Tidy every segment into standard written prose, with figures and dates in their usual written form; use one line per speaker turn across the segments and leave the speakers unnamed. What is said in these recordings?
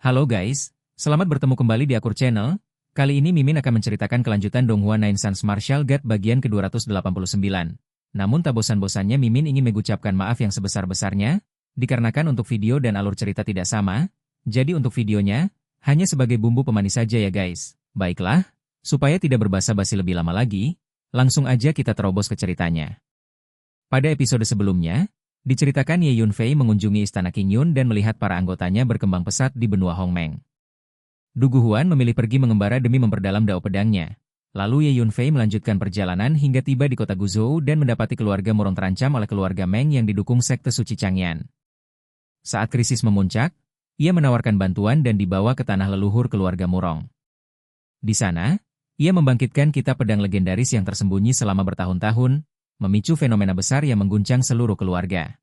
Halo guys, selamat bertemu kembali di Akur Channel. Kali ini Mimin akan menceritakan kelanjutan Donghua Nine Sons Martial God bagian ke-289. Namun tak bosan-bosannya Mimin ingin mengucapkan maaf yang sebesar-besarnya, dikarenakan untuk video dan alur cerita tidak sama, jadi untuk videonya, hanya sebagai bumbu pemanis saja ya guys. Baiklah, supaya tidak berbasa-basi lebih lama lagi, langsung aja kita terobos ke ceritanya. Pada episode sebelumnya, diceritakan Ye Yunfei mengunjungi istana King Yun dan melihat para anggotanya berkembang pesat di benua Hongmeng. Du Guhuan memilih pergi mengembara demi memperdalam dao pedangnya. Lalu Ye Yunfei melanjutkan perjalanan hingga tiba di kota Guzhou dan mendapati keluarga Murong terancam oleh keluarga Meng yang didukung sekte suci Changyan. Saat krisis memuncak, ia menawarkan bantuan dan dibawa ke tanah leluhur keluarga Murong. Di sana, ia membangkitkan kitab pedang legendaris yang tersembunyi selama bertahun-tahun, memicu fenomena besar yang mengguncang seluruh keluarga.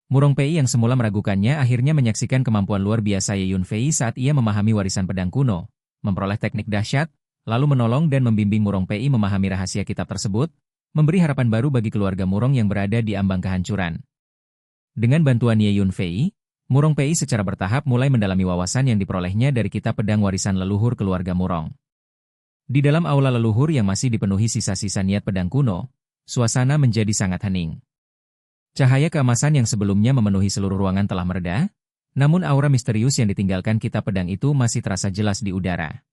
Murong Pei yang semula meragukannya akhirnya menyaksikan kemampuan luar biasa Ye Yunfei saat ia memahami warisan pedang kuno, memperoleh teknik dahsyat, lalu menolong dan membimbing Murong Pei memahami rahasia kitab tersebut, memberi harapan baru bagi keluarga Murong yang berada di ambang kehancuran. Dengan bantuan Ye Yunfei, Murong Pei secara bertahap mulai mendalami wawasan yang diperolehnya dari kitab pedang warisan leluhur keluarga Murong. Di dalam aula leluhur yang masih dipenuhi sisa-sisa niat pedang kuno, suasana menjadi sangat hening. Cahaya keemasan yang sebelumnya memenuhi seluruh ruangan telah mereda, namun aura misterius yang ditinggalkan kitab pedang itu masih terasa jelas di udara.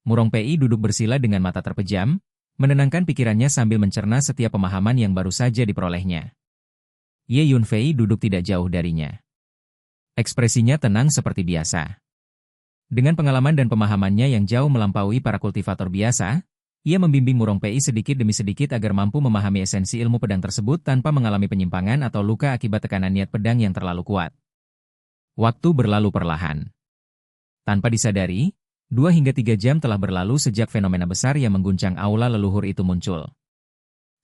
Murong Pei duduk bersila dengan mata terpejam, menenangkan pikirannya sambil mencerna setiap pemahaman yang baru saja diperolehnya. Ye Yunfei duduk tidak jauh darinya. Ekspresinya tenang seperti biasa. Dengan pengalaman dan pemahamannya yang jauh melampaui para kultivator biasa, ia membimbing Murong Pei sedikit demi sedikit agar mampu memahami esensi ilmu pedang tersebut tanpa mengalami penyimpangan atau luka akibat tekanan niat pedang yang terlalu kuat. Waktu berlalu perlahan. Tanpa disadari, 2 hingga 3 jam telah berlalu sejak fenomena besar yang mengguncang aula leluhur itu muncul.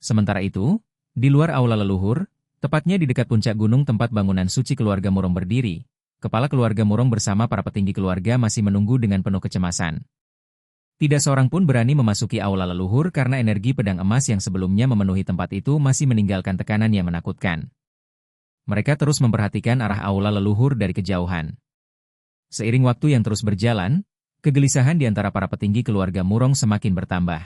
Sementara itu, di luar aula leluhur, tepatnya di dekat puncak gunung tempat bangunan suci keluarga Murong berdiri, kepala keluarga Murong bersama para petinggi keluarga masih menunggu dengan penuh kecemasan. Tidak seorang pun berani memasuki aula leluhur karena energi pedang emas yang sebelumnya memenuhi tempat itu masih meninggalkan tekanan yang menakutkan. Mereka terus memperhatikan arah aula leluhur dari kejauhan. Seiring waktu yang terus berjalan, kegelisahan di antara para petinggi keluarga Murong semakin bertambah.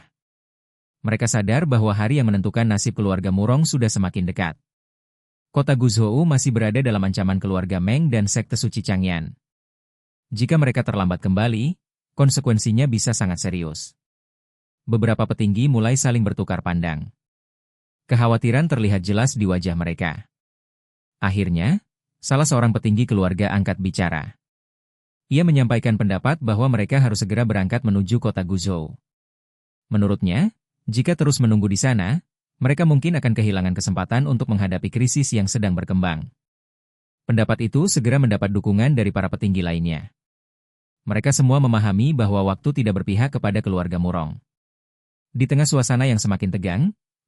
Mereka sadar bahwa hari yang menentukan nasib keluarga Murong sudah semakin dekat. Kota Guzhou masih berada dalam ancaman keluarga Meng dan sekte suci Changyan. Jika mereka terlambat kembali, konsekuensinya bisa sangat serius. Beberapa petinggi mulai saling bertukar pandang. Kekhawatiran terlihat jelas di wajah mereka. Akhirnya, salah seorang petinggi keluarga angkat bicara. Ia menyampaikan pendapat bahwa mereka harus segera berangkat menuju kota Guzhou. Menurutnya, jika terus menunggu di sana, mereka mungkin akan kehilangan kesempatan untuk menghadapi krisis yang sedang berkembang. Pendapat itu segera mendapat dukungan dari para petinggi lainnya. Mereka semua memahami bahwa waktu tidak berpihak kepada keluarga Murong. Di tengah suasana yang semakin tegang,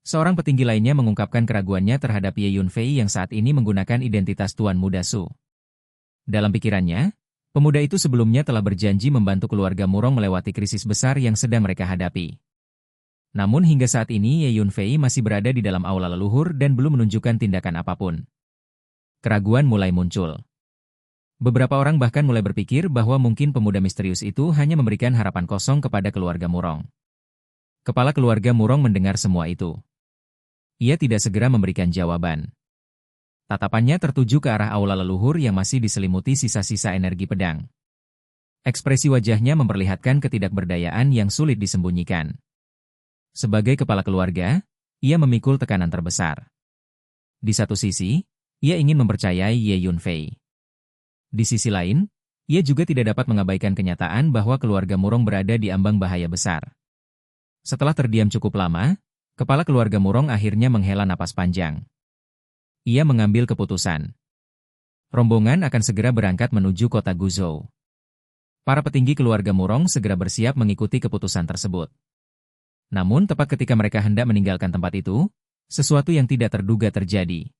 seorang petinggi lainnya mengungkapkan keraguannya terhadap Ye Yunfei yang saat ini menggunakan identitas Tuan Muda Su. Dalam pikirannya, pemuda itu sebelumnya telah berjanji membantu keluarga Murong melewati krisis besar yang sedang mereka hadapi. Namun hingga saat ini Ye Yunfei masih berada di dalam aula leluhur dan belum menunjukkan tindakan apapun. Keraguan mulai muncul. Beberapa orang bahkan mulai berpikir bahwa mungkin pemuda misterius itu hanya memberikan harapan kosong kepada keluarga Murong. Kepala keluarga Murong mendengar semua itu. Ia tidak segera memberikan jawaban. Tatapannya tertuju ke arah aula leluhur yang masih diselimuti sisa-sisa energi pedang. Ekspresi wajahnya memperlihatkan ketidakberdayaan yang sulit disembunyikan. Sebagai kepala keluarga, ia memikul tekanan terbesar. Di satu sisi, ia ingin mempercayai Ye Yunfei. Di sisi lain, ia juga tidak dapat mengabaikan kenyataan bahwa keluarga Murong berada di ambang bahaya besar. Setelah terdiam cukup lama, kepala keluarga Murong akhirnya menghela napas panjang. Ia mengambil keputusan. Rombongan akan segera berangkat menuju kota Guzhou. Para petinggi keluarga Murong segera bersiap mengikuti keputusan tersebut. Namun tepat ketika mereka hendak meninggalkan tempat itu, sesuatu yang tidak terduga terjadi.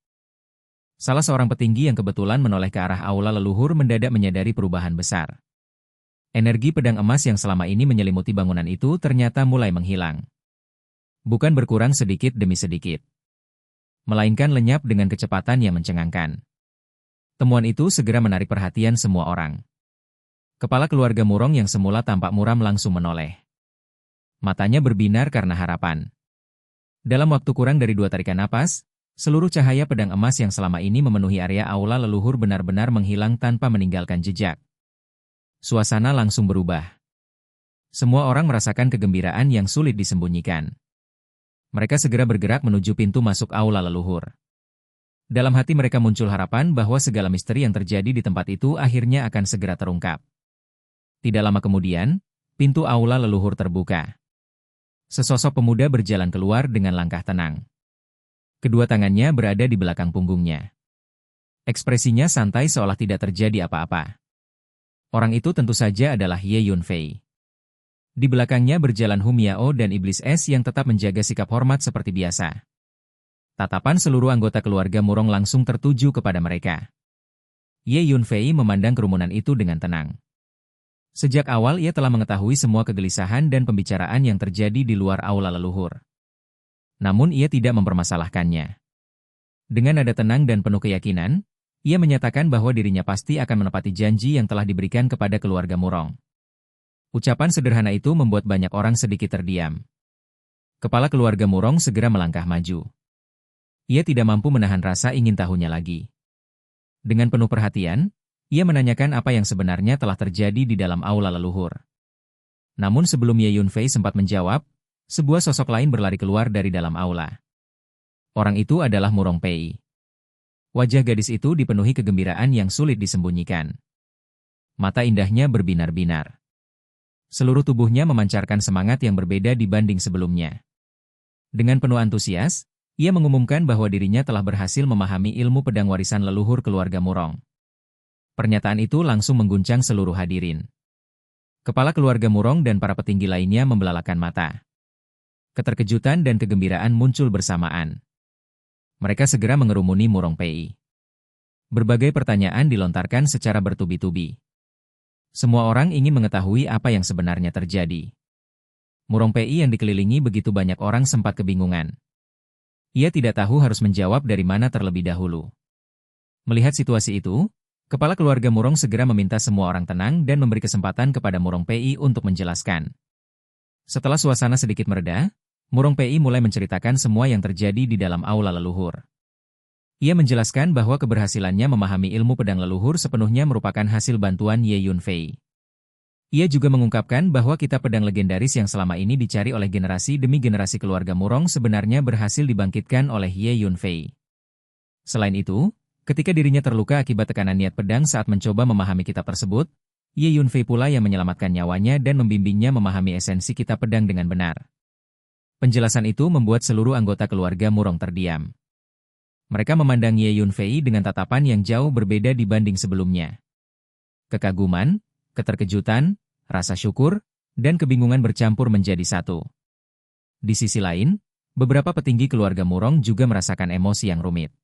Salah seorang petinggi yang kebetulan menoleh ke arah aula leluhur mendadak menyadari perubahan besar. Energi pedang emas yang selama ini menyelimuti bangunan itu ternyata mulai menghilang. Bukan berkurang sedikit demi sedikit, melainkan lenyap dengan kecepatan yang mencengangkan. Temuan itu segera menarik perhatian semua orang. Kepala keluarga Murong yang semula tampak muram langsung menoleh. Matanya berbinar karena harapan. Dalam waktu kurang dari 2 tarikan napas, seluruh cahaya pedang emas yang selama ini memenuhi area aula leluhur benar-benar menghilang tanpa meninggalkan jejak. Suasana langsung berubah. Semua orang merasakan kegembiraan yang sulit disembunyikan. Mereka segera bergerak menuju pintu masuk aula leluhur. Dalam hati mereka muncul harapan bahwa segala misteri yang terjadi di tempat itu akhirnya akan segera terungkap. Tidak lama kemudian, pintu aula leluhur terbuka. Sesosok pemuda berjalan keluar dengan langkah tenang. Kedua tangannya berada di belakang punggungnya. Ekspresinya santai seolah tidak terjadi apa-apa. Orang itu tentu saja adalah Ye Yunfei. Di belakangnya berjalan Hum Yao dan Iblis Es yang tetap menjaga sikap hormat seperti biasa. Tatapan seluruh anggota keluarga Murong langsung tertuju kepada mereka. Ye Yunfei memandang kerumunan itu dengan tenang. Sejak awal ia telah mengetahui semua kegelisahan dan pembicaraan yang terjadi di luar aula leluhur. Namun ia tidak mempermasalahkannya. Dengan nada tenang dan penuh keyakinan, ia menyatakan bahwa dirinya pasti akan menepati janji yang telah diberikan kepada keluarga Murong. Ucapan sederhana itu membuat banyak orang sedikit terdiam. Kepala keluarga Murong segera melangkah maju. Ia tidak mampu menahan rasa ingin tahunya lagi. Dengan penuh perhatian, ia menanyakan apa yang sebenarnya telah terjadi di dalam aula leluhur. Namun sebelum Ye Yunfei sempat menjawab, sebuah sosok lain berlari keluar dari dalam aula. Orang itu adalah Murong Pei. Wajah gadis itu dipenuhi kegembiraan yang sulit disembunyikan. Mata indahnya berbinar-binar. Seluruh tubuhnya memancarkan semangat yang berbeda dibanding sebelumnya. Dengan penuh antusias, ia mengumumkan bahwa dirinya telah berhasil memahami ilmu pedang warisan leluhur keluarga Murong. Pernyataan itu langsung mengguncang seluruh hadirin. Kepala keluarga Murong dan para petinggi lainnya membelalakan mata. Keterkejutan dan kegembiraan muncul bersamaan. Mereka segera mengerumuni Murong Pei. Berbagai pertanyaan dilontarkan secara bertubi-tubi. Semua orang ingin mengetahui apa yang sebenarnya terjadi. Murong Pei yang dikelilingi begitu banyak orang sempat kebingungan. Ia tidak tahu harus menjawab dari mana terlebih dahulu. Melihat situasi itu, kepala keluarga Murong segera meminta semua orang tenang dan memberi kesempatan kepada Murong Pei untuk menjelaskan. Setelah suasana sedikit mereda, Murong Pei mulai menceritakan semua yang terjadi di dalam aula leluhur. Ia menjelaskan bahwa keberhasilannya memahami ilmu pedang leluhur sepenuhnya merupakan hasil bantuan Ye Yunfei. Ia juga mengungkapkan bahwa kitab pedang legendaris yang selama ini dicari oleh generasi demi generasi keluarga Murong sebenarnya berhasil dibangkitkan oleh Ye Yunfei. Selain itu, ketika dirinya terluka akibat tekanan niat pedang saat mencoba memahami kitab tersebut, Ye Yunfei pula yang menyelamatkan nyawanya dan membimbingnya memahami esensi kitab pedang dengan benar. Penjelasan itu membuat seluruh anggota keluarga Murong terdiam. Mereka memandang Ye Yunfei dengan tatapan yang jauh berbeda dibanding sebelumnya. Kekaguman, keterkejutan, rasa syukur, dan kebingungan bercampur menjadi satu. Di sisi lain, beberapa petinggi keluarga Murong juga merasakan emosi yang rumit.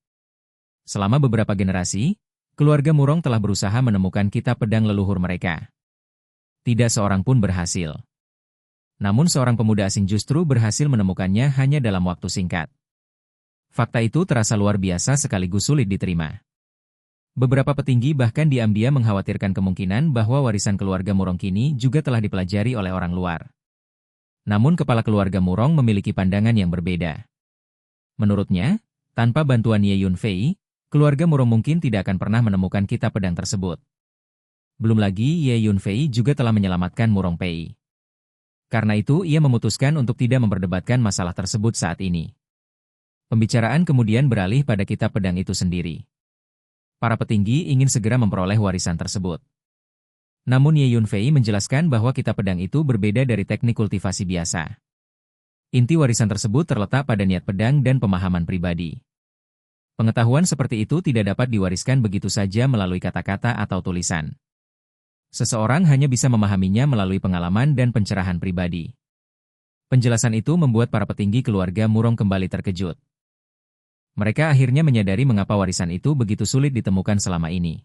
Selama beberapa generasi, keluarga Murong telah berusaha menemukan kitab pedang leluhur mereka. Tidak seorang pun berhasil. Namun seorang pemuda asing justru berhasil menemukannya hanya dalam waktu singkat. Fakta itu terasa luar biasa sekaligus sulit diterima. Beberapa petinggi bahkan diam-diam mengkhawatirkan kemungkinan bahwa warisan keluarga Murong kini juga telah dipelajari oleh orang luar. Namun kepala keluarga Murong memiliki pandangan yang berbeda. Menurutnya, tanpa bantuan Ye Yunfei, keluarga Murong mungkin tidak akan pernah menemukan kitab pedang tersebut. Belum lagi Ye Yunfei juga telah menyelamatkan Murong Pei. Karena itu ia memutuskan untuk tidak memperdebatkan masalah tersebut saat ini. Pembicaraan kemudian beralih pada kitab pedang itu sendiri. Para petinggi ingin segera memperoleh warisan tersebut. Namun Ye Yunfei menjelaskan bahwa kitab pedang itu berbeda dari teknik kultivasi biasa. Inti warisan tersebut terletak pada niat pedang dan pemahaman pribadi. Pengetahuan seperti itu tidak dapat diwariskan begitu saja melalui kata-kata atau tulisan. Seseorang hanya bisa memahaminya melalui pengalaman dan pencerahan pribadi. Penjelasan itu membuat para petinggi keluarga Murong kembali terkejut. Mereka akhirnya menyadari mengapa warisan itu begitu sulit ditemukan selama ini.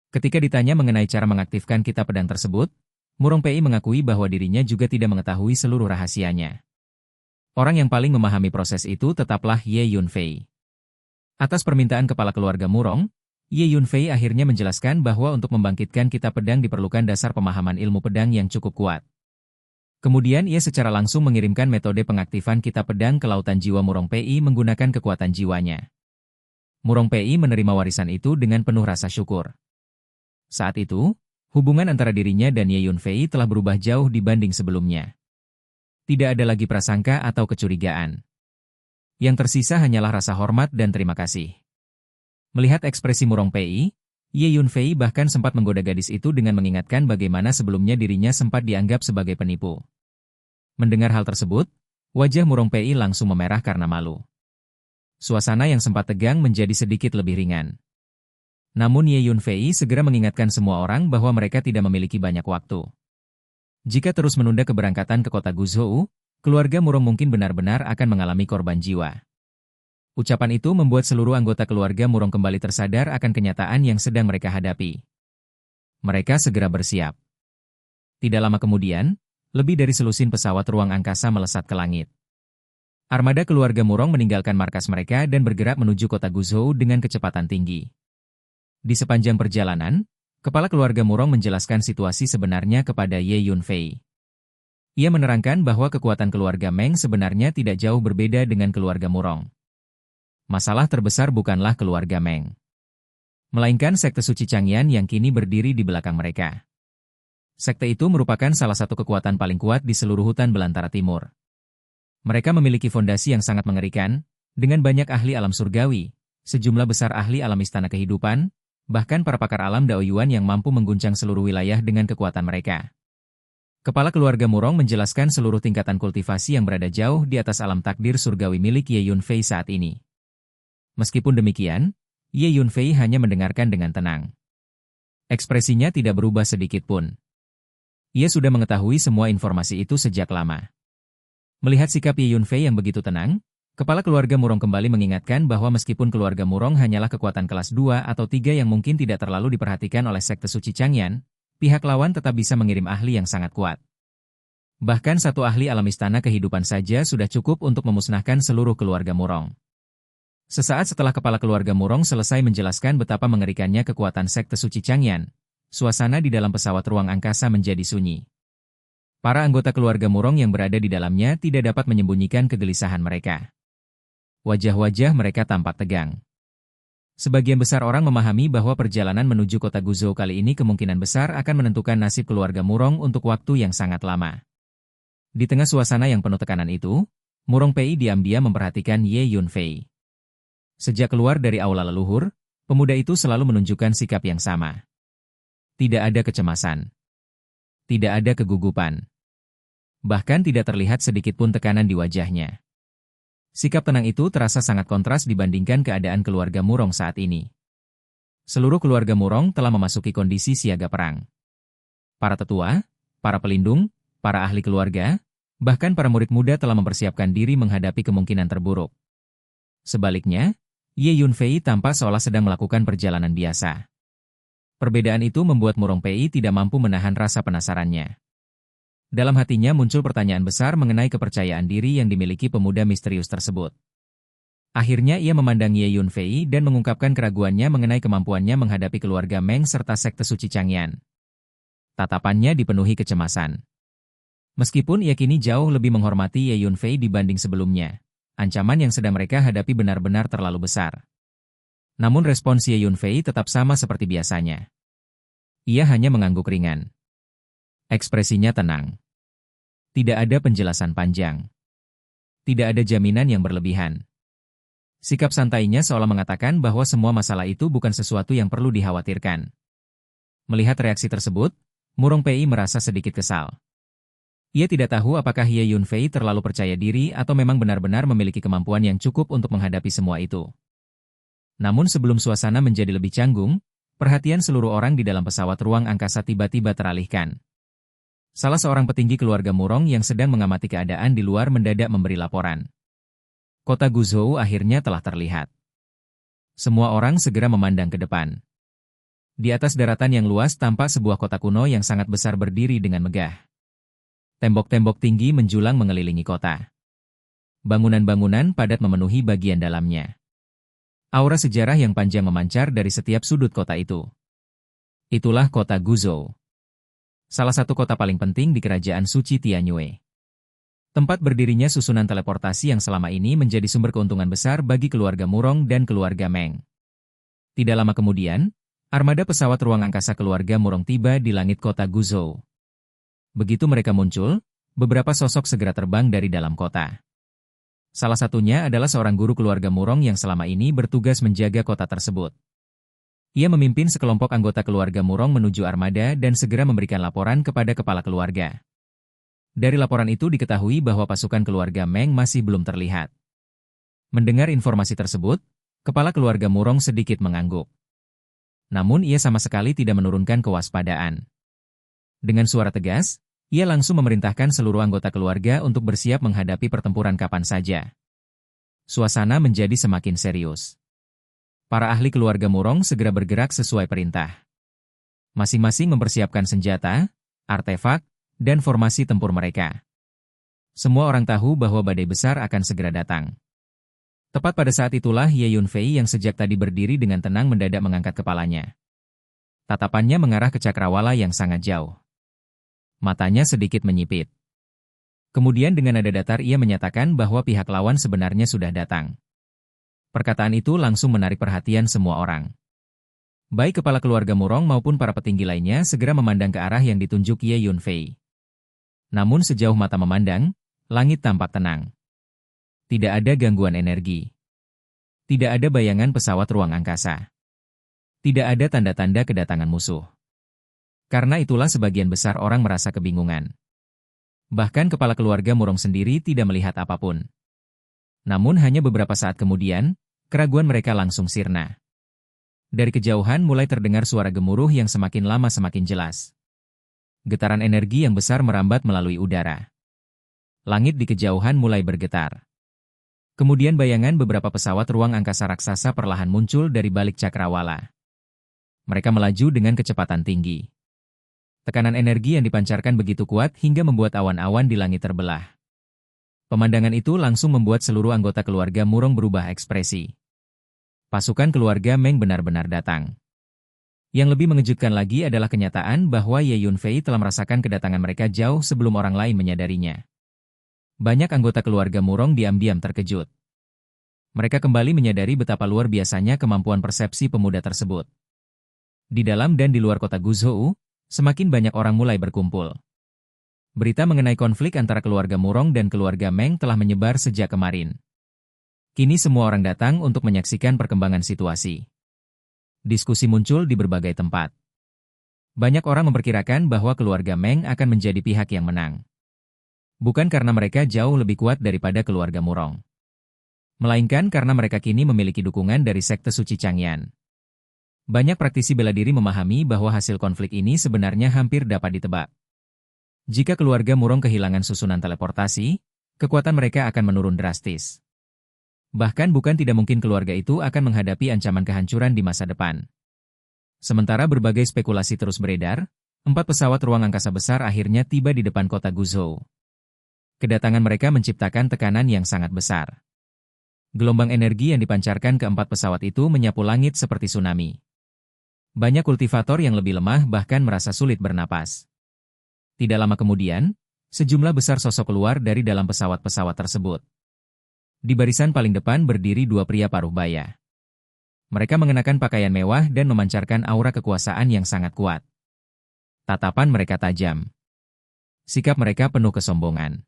Ketika ditanya mengenai cara mengaktifkan kitab pedang tersebut, Murong Pei mengakui bahwa dirinya juga tidak mengetahui seluruh rahasianya. Orang yang paling memahami proses itu tetaplah Ye Yunfei. Atas permintaan kepala keluarga Murong, Ye Yunfei akhirnya menjelaskan bahwa untuk membangkitkan kitab pedang diperlukan dasar pemahaman ilmu pedang yang cukup kuat. Kemudian ia secara langsung mengirimkan metode pengaktifan kitab pedang ke lautan jiwa Murong Pei menggunakan kekuatan jiwanya. Murong Pei menerima warisan itu dengan penuh rasa syukur. Saat itu, hubungan antara dirinya dan Ye Yunfei telah berubah jauh dibanding sebelumnya. Tidak ada lagi prasangka atau kecurigaan. Yang tersisa hanyalah rasa hormat dan terima kasih. Melihat ekspresi Murong Pei, Ye Yunfei bahkan sempat menggoda gadis itu dengan mengingatkan bagaimana sebelumnya dirinya sempat dianggap sebagai penipu. Mendengar hal tersebut, wajah Murong Pei langsung memerah karena malu. Suasana yang sempat tegang menjadi sedikit lebih ringan. Namun Ye Yunfei segera mengingatkan semua orang bahwa mereka tidak memiliki banyak waktu. Jika terus menunda keberangkatan ke kota Guzhou, keluarga Murong mungkin benar-benar akan mengalami korban jiwa. Ucapan itu membuat seluruh anggota keluarga Murong kembali tersadar akan kenyataan yang sedang mereka hadapi. Mereka segera bersiap. Tidak lama kemudian, lebih dari selusin pesawat ruang angkasa melesat ke langit. Armada keluarga Murong meninggalkan markas mereka dan bergerak menuju kota Guzhou dengan kecepatan tinggi. Di sepanjang perjalanan, kepala keluarga Murong menjelaskan situasi sebenarnya kepada Ye Yunfei. Ia menerangkan bahwa kekuatan keluarga Meng sebenarnya tidak jauh berbeda dengan keluarga Murong. Masalah terbesar bukanlah keluarga Meng, melainkan sekte suci Changyan yang kini berdiri di belakang mereka. Sekte itu merupakan salah satu kekuatan paling kuat di seluruh hutan belantara timur. Mereka memiliki fondasi yang sangat mengerikan, dengan banyak ahli alam surgawi, sejumlah besar ahli alam istana kehidupan, bahkan para pakar alam Daoyuan yang mampu mengguncang seluruh wilayah dengan kekuatan mereka. Kepala keluarga Murong menjelaskan seluruh tingkatan kultivasi yang berada jauh di atas alam takdir surgawi milik Ye Yunfei saat ini. Meskipun demikian, Ye Yunfei hanya mendengarkan dengan tenang. Ekspresinya tidak berubah sedikit pun. Ia sudah mengetahui semua informasi itu sejak lama. Melihat sikap Ye Yunfei yang begitu tenang, kepala keluarga Murong kembali mengingatkan bahwa meskipun keluarga Murong hanyalah kekuatan kelas 2 atau 3 yang mungkin tidak terlalu diperhatikan oleh sekte suci Changyan, pihak lawan tetap bisa mengirim ahli yang sangat kuat. Bahkan satu ahli alam istana kehidupan saja sudah cukup untuk memusnahkan seluruh keluarga Murong. Sesaat setelah kepala keluarga Murong selesai menjelaskan betapa mengerikannya kekuatan sekte suci Changyan, suasana di dalam pesawat ruang angkasa menjadi sunyi. Para anggota keluarga Murong yang berada di dalamnya tidak dapat menyembunyikan kegelisahan mereka. Wajah-wajah mereka tampak tegang. Sebagian besar orang memahami bahwa perjalanan menuju kota Guzhou kali ini kemungkinan besar akan menentukan nasib keluarga Murong untuk waktu yang sangat lama. Di tengah suasana yang penuh tekanan itu, Murong Pei diam-diam memperhatikan Ye Yunfei. Sejak keluar dari aula leluhur, pemuda itu selalu menunjukkan sikap yang sama. Tidak ada kecemasan. Tidak ada kegugupan. Bahkan tidak terlihat sedikit pun tekanan di wajahnya. Sikap tenang itu terasa sangat kontras dibandingkan keadaan keluarga Murong saat ini. Seluruh keluarga Murong telah memasuki kondisi siaga perang. Para tetua, para pelindung, para ahli keluarga, bahkan para murid muda telah mempersiapkan diri menghadapi kemungkinan terburuk. Sebaliknya, Ye Yunfei tampak seolah sedang melakukan perjalanan biasa. Perbedaan itu membuat Murong Pei tidak mampu menahan rasa penasarannya. Dalam hatinya muncul pertanyaan besar mengenai kepercayaan diri yang dimiliki pemuda misterius tersebut. Akhirnya ia memandang Ye Yunfei dan mengungkapkan keraguannya mengenai kemampuannya menghadapi keluarga Meng serta sekte suci Changyan. Tatapannya dipenuhi kecemasan. Meskipun ia kini jauh lebih menghormati Ye Yunfei dibanding sebelumnya, ancaman yang sedang mereka hadapi benar-benar terlalu besar. Namun respons Ye Yunfei tetap sama seperti biasanya. Ia hanya mengangguk ringan. Ekspresinya tenang. Tidak ada penjelasan panjang. Tidak ada jaminan yang berlebihan. Sikap santainya seolah mengatakan bahwa semua masalah itu bukan sesuatu yang perlu dikhawatirkan. Melihat reaksi tersebut, Murong Pei merasa sedikit kesal. Ia tidak tahu apakah Ye Yunfei terlalu percaya diri atau memang benar-benar memiliki kemampuan yang cukup untuk menghadapi semua itu. Namun sebelum suasana menjadi lebih canggung, perhatian seluruh orang di dalam pesawat ruang angkasa tiba-tiba teralihkan. Salah seorang petinggi keluarga Murong yang sedang mengamati keadaan di luar mendadak memberi laporan. Kota Guzhou akhirnya telah terlihat. Semua orang segera memandang ke depan. Di atas daratan yang luas tampak sebuah kota kuno yang sangat besar berdiri dengan megah. Tembok-tembok tinggi menjulang mengelilingi kota. Bangunan-bangunan padat memenuhi bagian dalamnya. Aura sejarah yang panjang memancar dari setiap sudut kota itu. Itulah kota Guizhou. Salah satu kota paling penting di kerajaan suci Tianyue. Tempat berdirinya susunan teleportasi yang selama ini menjadi sumber keuntungan besar bagi keluarga Murong dan keluarga Meng. Tidak lama kemudian, armada pesawat ruang angkasa keluarga Murong tiba di langit kota Guizhou. Begitu mereka muncul, beberapa sosok segera terbang dari dalam kota. Salah satunya adalah seorang guru keluarga Murong yang selama ini bertugas menjaga kota tersebut. Ia memimpin sekelompok anggota keluarga Murong menuju armada dan segera memberikan laporan kepada kepala keluarga. Dari laporan itu diketahui bahwa pasukan keluarga Meng masih belum terlihat. Mendengar informasi tersebut, kepala keluarga Murong sedikit mengangguk. Namun ia sama sekali tidak menurunkan kewaspadaan. Dengan suara tegas, ia langsung memerintahkan seluruh anggota keluarga untuk bersiap menghadapi pertempuran kapan saja. Suasana menjadi semakin serius. Para ahli keluarga Murong segera bergerak sesuai perintah. Masing-masing mempersiapkan senjata, artefak, dan formasi tempur mereka. Semua orang tahu bahwa badai besar akan segera datang. Tepat pada saat itulah Ye Yunfei yang sejak tadi berdiri dengan tenang mendadak mengangkat kepalanya. Tatapannya mengarah ke cakrawala yang sangat jauh. Matanya sedikit menyipit. Kemudian dengan nada datar ia menyatakan bahwa pihak lawan sebenarnya sudah datang. Perkataan itu langsung menarik perhatian semua orang. Baik kepala keluarga Murong maupun para petinggi lainnya segera memandang ke arah yang ditunjuk Ye Yunfei. Namun sejauh mata memandang, langit tampak tenang. Tidak ada gangguan energi. Tidak ada bayangan pesawat ruang angkasa. Tidak ada tanda-tanda kedatangan musuh. Karena itulah sebagian besar orang merasa kebingungan. Bahkan kepala keluarga Murong sendiri tidak melihat apapun. Namun hanya beberapa saat kemudian, keraguan mereka langsung sirna. Dari kejauhan mulai terdengar suara gemuruh yang semakin lama semakin jelas. Getaran energi yang besar merambat melalui udara. Langit di kejauhan mulai bergetar. Kemudian bayangan beberapa pesawat ruang angkasa raksasa perlahan muncul dari balik cakrawala. Mereka melaju dengan kecepatan tinggi. Tekanan energi yang dipancarkan begitu kuat hingga membuat awan-awan di langit terbelah. Pemandangan itu langsung membuat seluruh anggota keluarga Murong berubah ekspresi. Pasukan keluarga Meng benar-benar datang. Yang lebih mengejutkan lagi adalah kenyataan bahwa Ye Yunfei telah merasakan kedatangan mereka jauh sebelum orang lain menyadarinya. Banyak anggota keluarga Murong diam-diam terkejut. Mereka kembali menyadari betapa luar biasanya kemampuan persepsi pemuda tersebut. Di dalam dan di luar kota Guizhou, semakin banyak orang mulai berkumpul. Berita mengenai konflik antara keluarga Murong dan keluarga Meng telah menyebar sejak kemarin. Kini semua orang datang untuk menyaksikan perkembangan situasi. Diskusi muncul di berbagai tempat. Banyak orang memperkirakan bahwa keluarga Meng akan menjadi pihak yang menang. Bukan karena mereka jauh lebih kuat daripada keluarga Murong. Melainkan karena mereka kini memiliki dukungan dari sekte suci Changyan. Banyak praktisi bela diri memahami bahwa hasil konflik ini sebenarnya hampir dapat ditebak. Jika keluarga Murong kehilangan susunan teleportasi, kekuatan mereka akan menurun drastis. Bahkan bukan tidak mungkin keluarga itu akan menghadapi ancaman kehancuran di masa depan. Sementara berbagai spekulasi terus beredar, 4 pesawat ruang angkasa besar akhirnya tiba di depan kota Guizhou. Kedatangan mereka menciptakan tekanan yang sangat besar. Gelombang energi yang dipancarkan ke 4 pesawat itu menyapu langit seperti tsunami. Banyak kultivator yang lebih lemah bahkan merasa sulit bernapas. Tidak lama kemudian, sejumlah besar sosok keluar dari dalam pesawat-pesawat tersebut. Di barisan paling depan berdiri 2 pria paruh baya. Mereka mengenakan pakaian mewah dan memancarkan aura kekuasaan yang sangat kuat. Tatapan mereka tajam. Sikap mereka penuh kesombongan.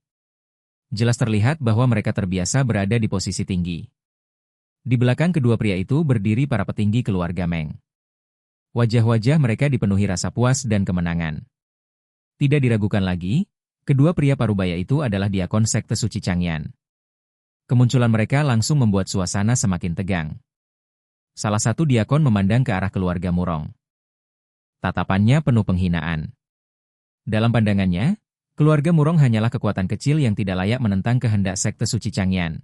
Jelas terlihat bahwa mereka terbiasa berada di posisi tinggi. Di belakang kedua pria itu berdiri para petinggi keluarga Meng. Wajah-wajah mereka dipenuhi rasa puas dan kemenangan. Tidak diragukan lagi, kedua pria parubaya itu adalah diakon sekte suci Changyan. Kemunculan mereka langsung membuat suasana semakin tegang. Salah satu diakon memandang ke arah keluarga Murong. Tatapannya penuh penghinaan. Dalam pandangannya, keluarga Murong hanyalah kekuatan kecil yang tidak layak menentang kehendak sekte suci Changyan.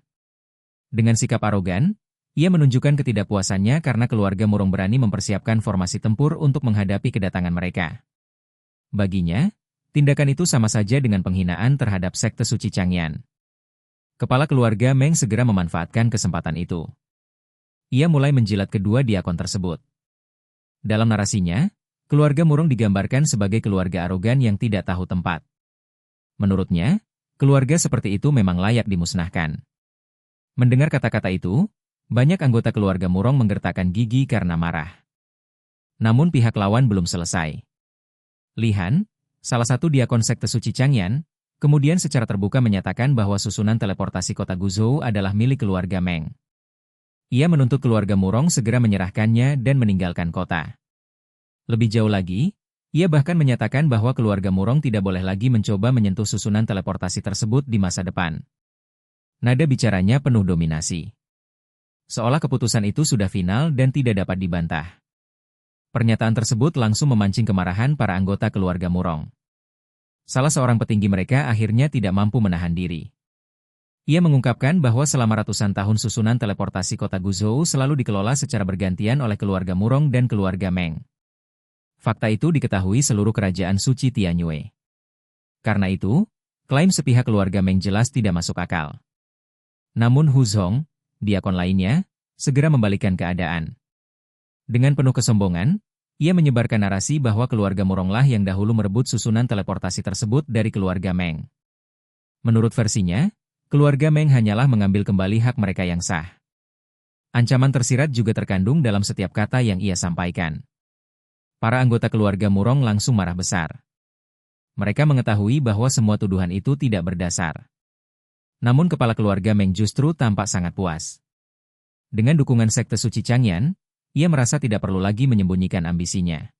Dengan sikap arogan, ia menunjukkan ketidakpuasannya karena keluarga Murong berani mempersiapkan formasi tempur untuk menghadapi kedatangan mereka. Baginya, tindakan itu sama saja dengan penghinaan terhadap sekte suci Changyan. Kepala keluarga Meng segera memanfaatkan kesempatan itu. Ia mulai menjilat kedua diakon tersebut. Dalam narasinya, keluarga murung digambarkan sebagai keluarga arogan yang tidak tahu tempat. Menurutnya, keluarga seperti itu memang layak dimusnahkan. Mendengar kata-kata itu, banyak anggota keluarga murung menggertakkan gigi karena marah. Namun pihak lawan belum selesai. Lihan, salah satu diakon sekte suci Changyan, kemudian secara terbuka menyatakan bahwa susunan teleportasi kota Guzhou adalah milik keluarga Meng. Ia menuntut keluarga Murong segera menyerahkannya dan meninggalkan kota. Lebih jauh lagi, ia bahkan menyatakan bahwa keluarga Murong tidak boleh lagi mencoba menyentuh susunan teleportasi tersebut di masa depan. Nada bicaranya penuh dominasi. Seolah keputusan itu sudah final dan tidak dapat dibantah. Pernyataan tersebut langsung memancing kemarahan para anggota keluarga Murong. Salah seorang petinggi mereka akhirnya tidak mampu menahan diri. Ia mengungkapkan bahwa selama ratusan tahun susunan teleportasi kota Guzhou selalu dikelola secara bergantian oleh keluarga Murong dan keluarga Meng. Fakta itu diketahui seluruh kerajaan suci Tianyue. Karena itu, klaim sepihak keluarga Meng jelas tidak masuk akal. Namun Hu Zhong, diakon lainnya, segera membalikkan keadaan. Dengan penuh kesombongan, ia menyebarkan narasi bahwa keluarga Muronglah yang dahulu merebut susunan teleportasi tersebut dari keluarga Meng. Menurut versinya, keluarga Meng hanyalah mengambil kembali hak mereka yang sah. Ancaman tersirat juga terkandung dalam setiap kata yang ia sampaikan. Para anggota keluarga Murong langsung marah besar. Mereka mengetahui bahwa semua tuduhan itu tidak berdasar. Namun kepala keluarga Meng justru tampak sangat puas. Dengan dukungan sekte suci Changyan, ia merasa tidak perlu lagi menyembunyikan ambisinya.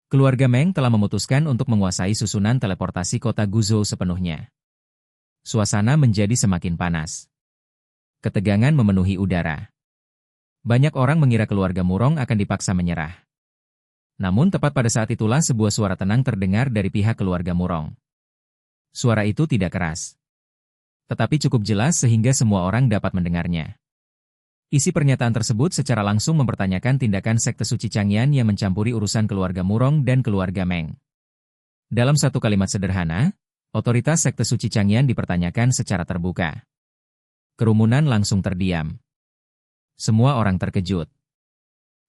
Keluarga Meng telah memutuskan untuk menguasai susunan teleportasi kota Guzhou sepenuhnya. Suasana menjadi semakin panas. Ketegangan memenuhi udara. Banyak orang mengira keluarga Murong akan dipaksa menyerah. Namun tepat pada saat itulah sebuah suara tenang terdengar dari pihak keluarga Murong. Suara itu tidak keras, tetapi cukup jelas sehingga semua orang dapat mendengarnya. Isi pernyataan tersebut secara langsung mempertanyakan tindakan sekte suci Changyan yang mencampuri urusan keluarga Murong dan keluarga Meng. Dalam satu kalimat sederhana, otoritas sekte suci Changyan dipertanyakan secara terbuka. Kerumunan langsung terdiam. Semua orang terkejut.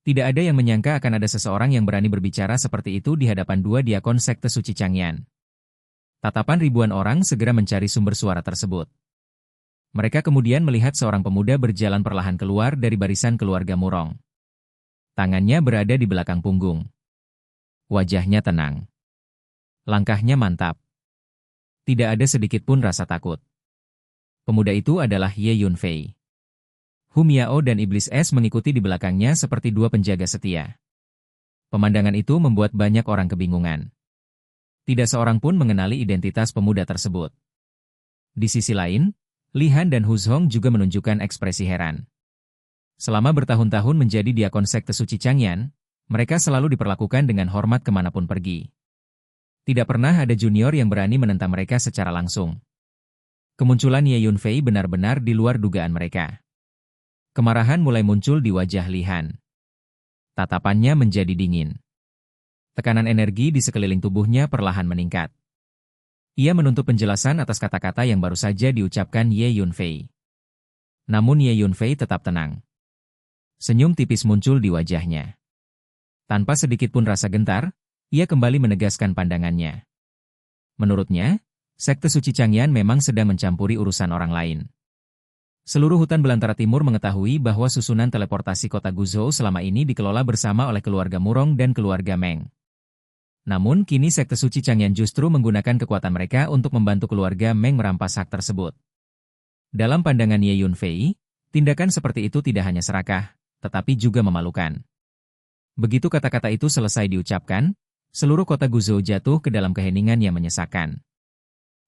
Tidak ada yang menyangka akan ada seseorang yang berani berbicara seperti itu di hadapan dua diakon sekte suci Changyan. Tatapan ribuan orang segera mencari sumber suara tersebut. Mereka kemudian melihat seorang pemuda berjalan perlahan keluar dari barisan keluarga Murong. Tangannya berada di belakang punggung. Wajahnya tenang. Langkahnya mantap. Tidak ada sedikit pun rasa takut. Pemuda itu adalah Ye Yunfei. Hu Miao dan Iblis Es mengikuti di belakangnya seperti dua penjaga setia. Pemandangan itu membuat banyak orang kebingungan. Tidak seorang pun mengenali identitas pemuda tersebut. Di sisi lain, Li Han dan Hu Zhong juga menunjukkan ekspresi heran. Selama bertahun-tahun menjadi diakon sekte suci Changyan, mereka selalu diperlakukan dengan hormat kemanapun pergi. Tidak pernah ada junior yang berani menentang mereka secara langsung. Kemunculan Ye Yunfei benar-benar di luar dugaan mereka. Kemarahan mulai muncul di wajah Li Han. Tatapannya menjadi dingin. Tekanan energi di sekeliling tubuhnya perlahan meningkat. Ia menuntut penjelasan atas kata-kata yang baru saja diucapkan Ye Yunfei. Namun Ye Yunfei tetap tenang. Senyum tipis muncul di wajahnya. Tanpa sedikit pun rasa gentar, ia kembali menegaskan pandangannya. Menurutnya, sekte suci Changyan memang sedang mencampuri urusan orang lain. Seluruh hutan belantara timur mengetahui bahwa susunan teleportasi kota Guzhou selama ini dikelola bersama oleh keluarga Murong dan keluarga Meng. Namun kini sekte suci Changyan justru menggunakan kekuatan mereka untuk membantu keluarga Meng merampas hak tersebut. Dalam pandangan Ye Yunfei, tindakan seperti itu tidak hanya serakah, tetapi juga memalukan. Begitu kata-kata itu selesai diucapkan, seluruh kota Guzhou jatuh ke dalam keheningan yang menyesakan.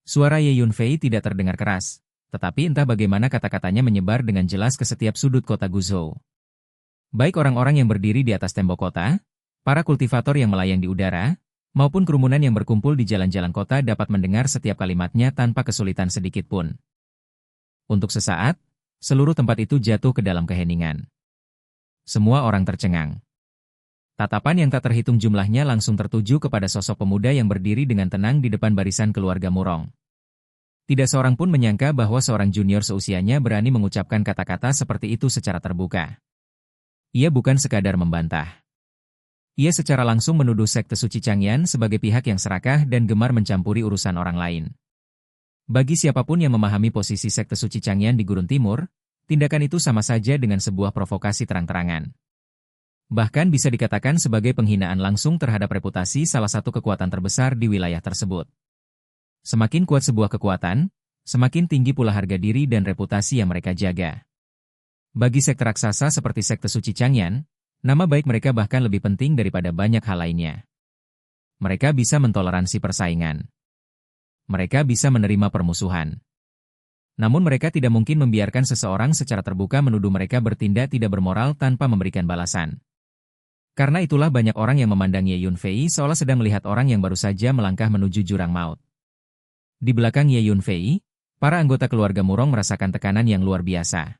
Suara Ye Yunfei tidak terdengar keras, tetapi entah bagaimana kata-katanya menyebar dengan jelas ke setiap sudut kota Guzhou. Baik orang-orang yang berdiri di atas tembok kota, para kultivator yang melayang di udara, maupun kerumunan yang berkumpul di jalan-jalan kota dapat mendengar setiap kalimatnya tanpa kesulitan sedikit pun. Untuk sesaat, seluruh tempat itu jatuh ke dalam keheningan. Semua orang tercengang. Tatapan yang tak terhitung jumlahnya langsung tertuju kepada sosok pemuda yang berdiri dengan tenang di depan barisan keluarga Murong. Tidak seorang pun menyangka bahwa seorang junior seusianya berani mengucapkan kata-kata seperti itu secara terbuka. Ia bukan sekadar membantah. Ia secara langsung menuduh sekte suci Changyan sebagai pihak yang serakah dan gemar mencampuri urusan orang lain. Bagi siapapun yang memahami posisi sekte suci Changyan di Gurun Timur, tindakan itu sama saja dengan sebuah provokasi terang-terangan. Bahkan bisa dikatakan sebagai penghinaan langsung terhadap reputasi salah satu kekuatan terbesar di wilayah tersebut. Semakin kuat sebuah kekuatan, semakin tinggi pula harga diri dan reputasi yang mereka jaga. Bagi sekte raksasa seperti sekte suci Changyan, nama baik mereka bahkan lebih penting daripada banyak hal lainnya. Mereka bisa mentoleransi persaingan. Mereka bisa menerima permusuhan. Namun mereka tidak mungkin membiarkan seseorang secara terbuka menuduh mereka bertindak tidak bermoral tanpa memberikan balasan. Karena itulah banyak orang yang memandang Ye Yunfei seolah sedang melihat orang yang baru saja melangkah menuju jurang maut. Di belakang Ye Yunfei, para anggota keluarga Murong merasakan tekanan yang luar biasa.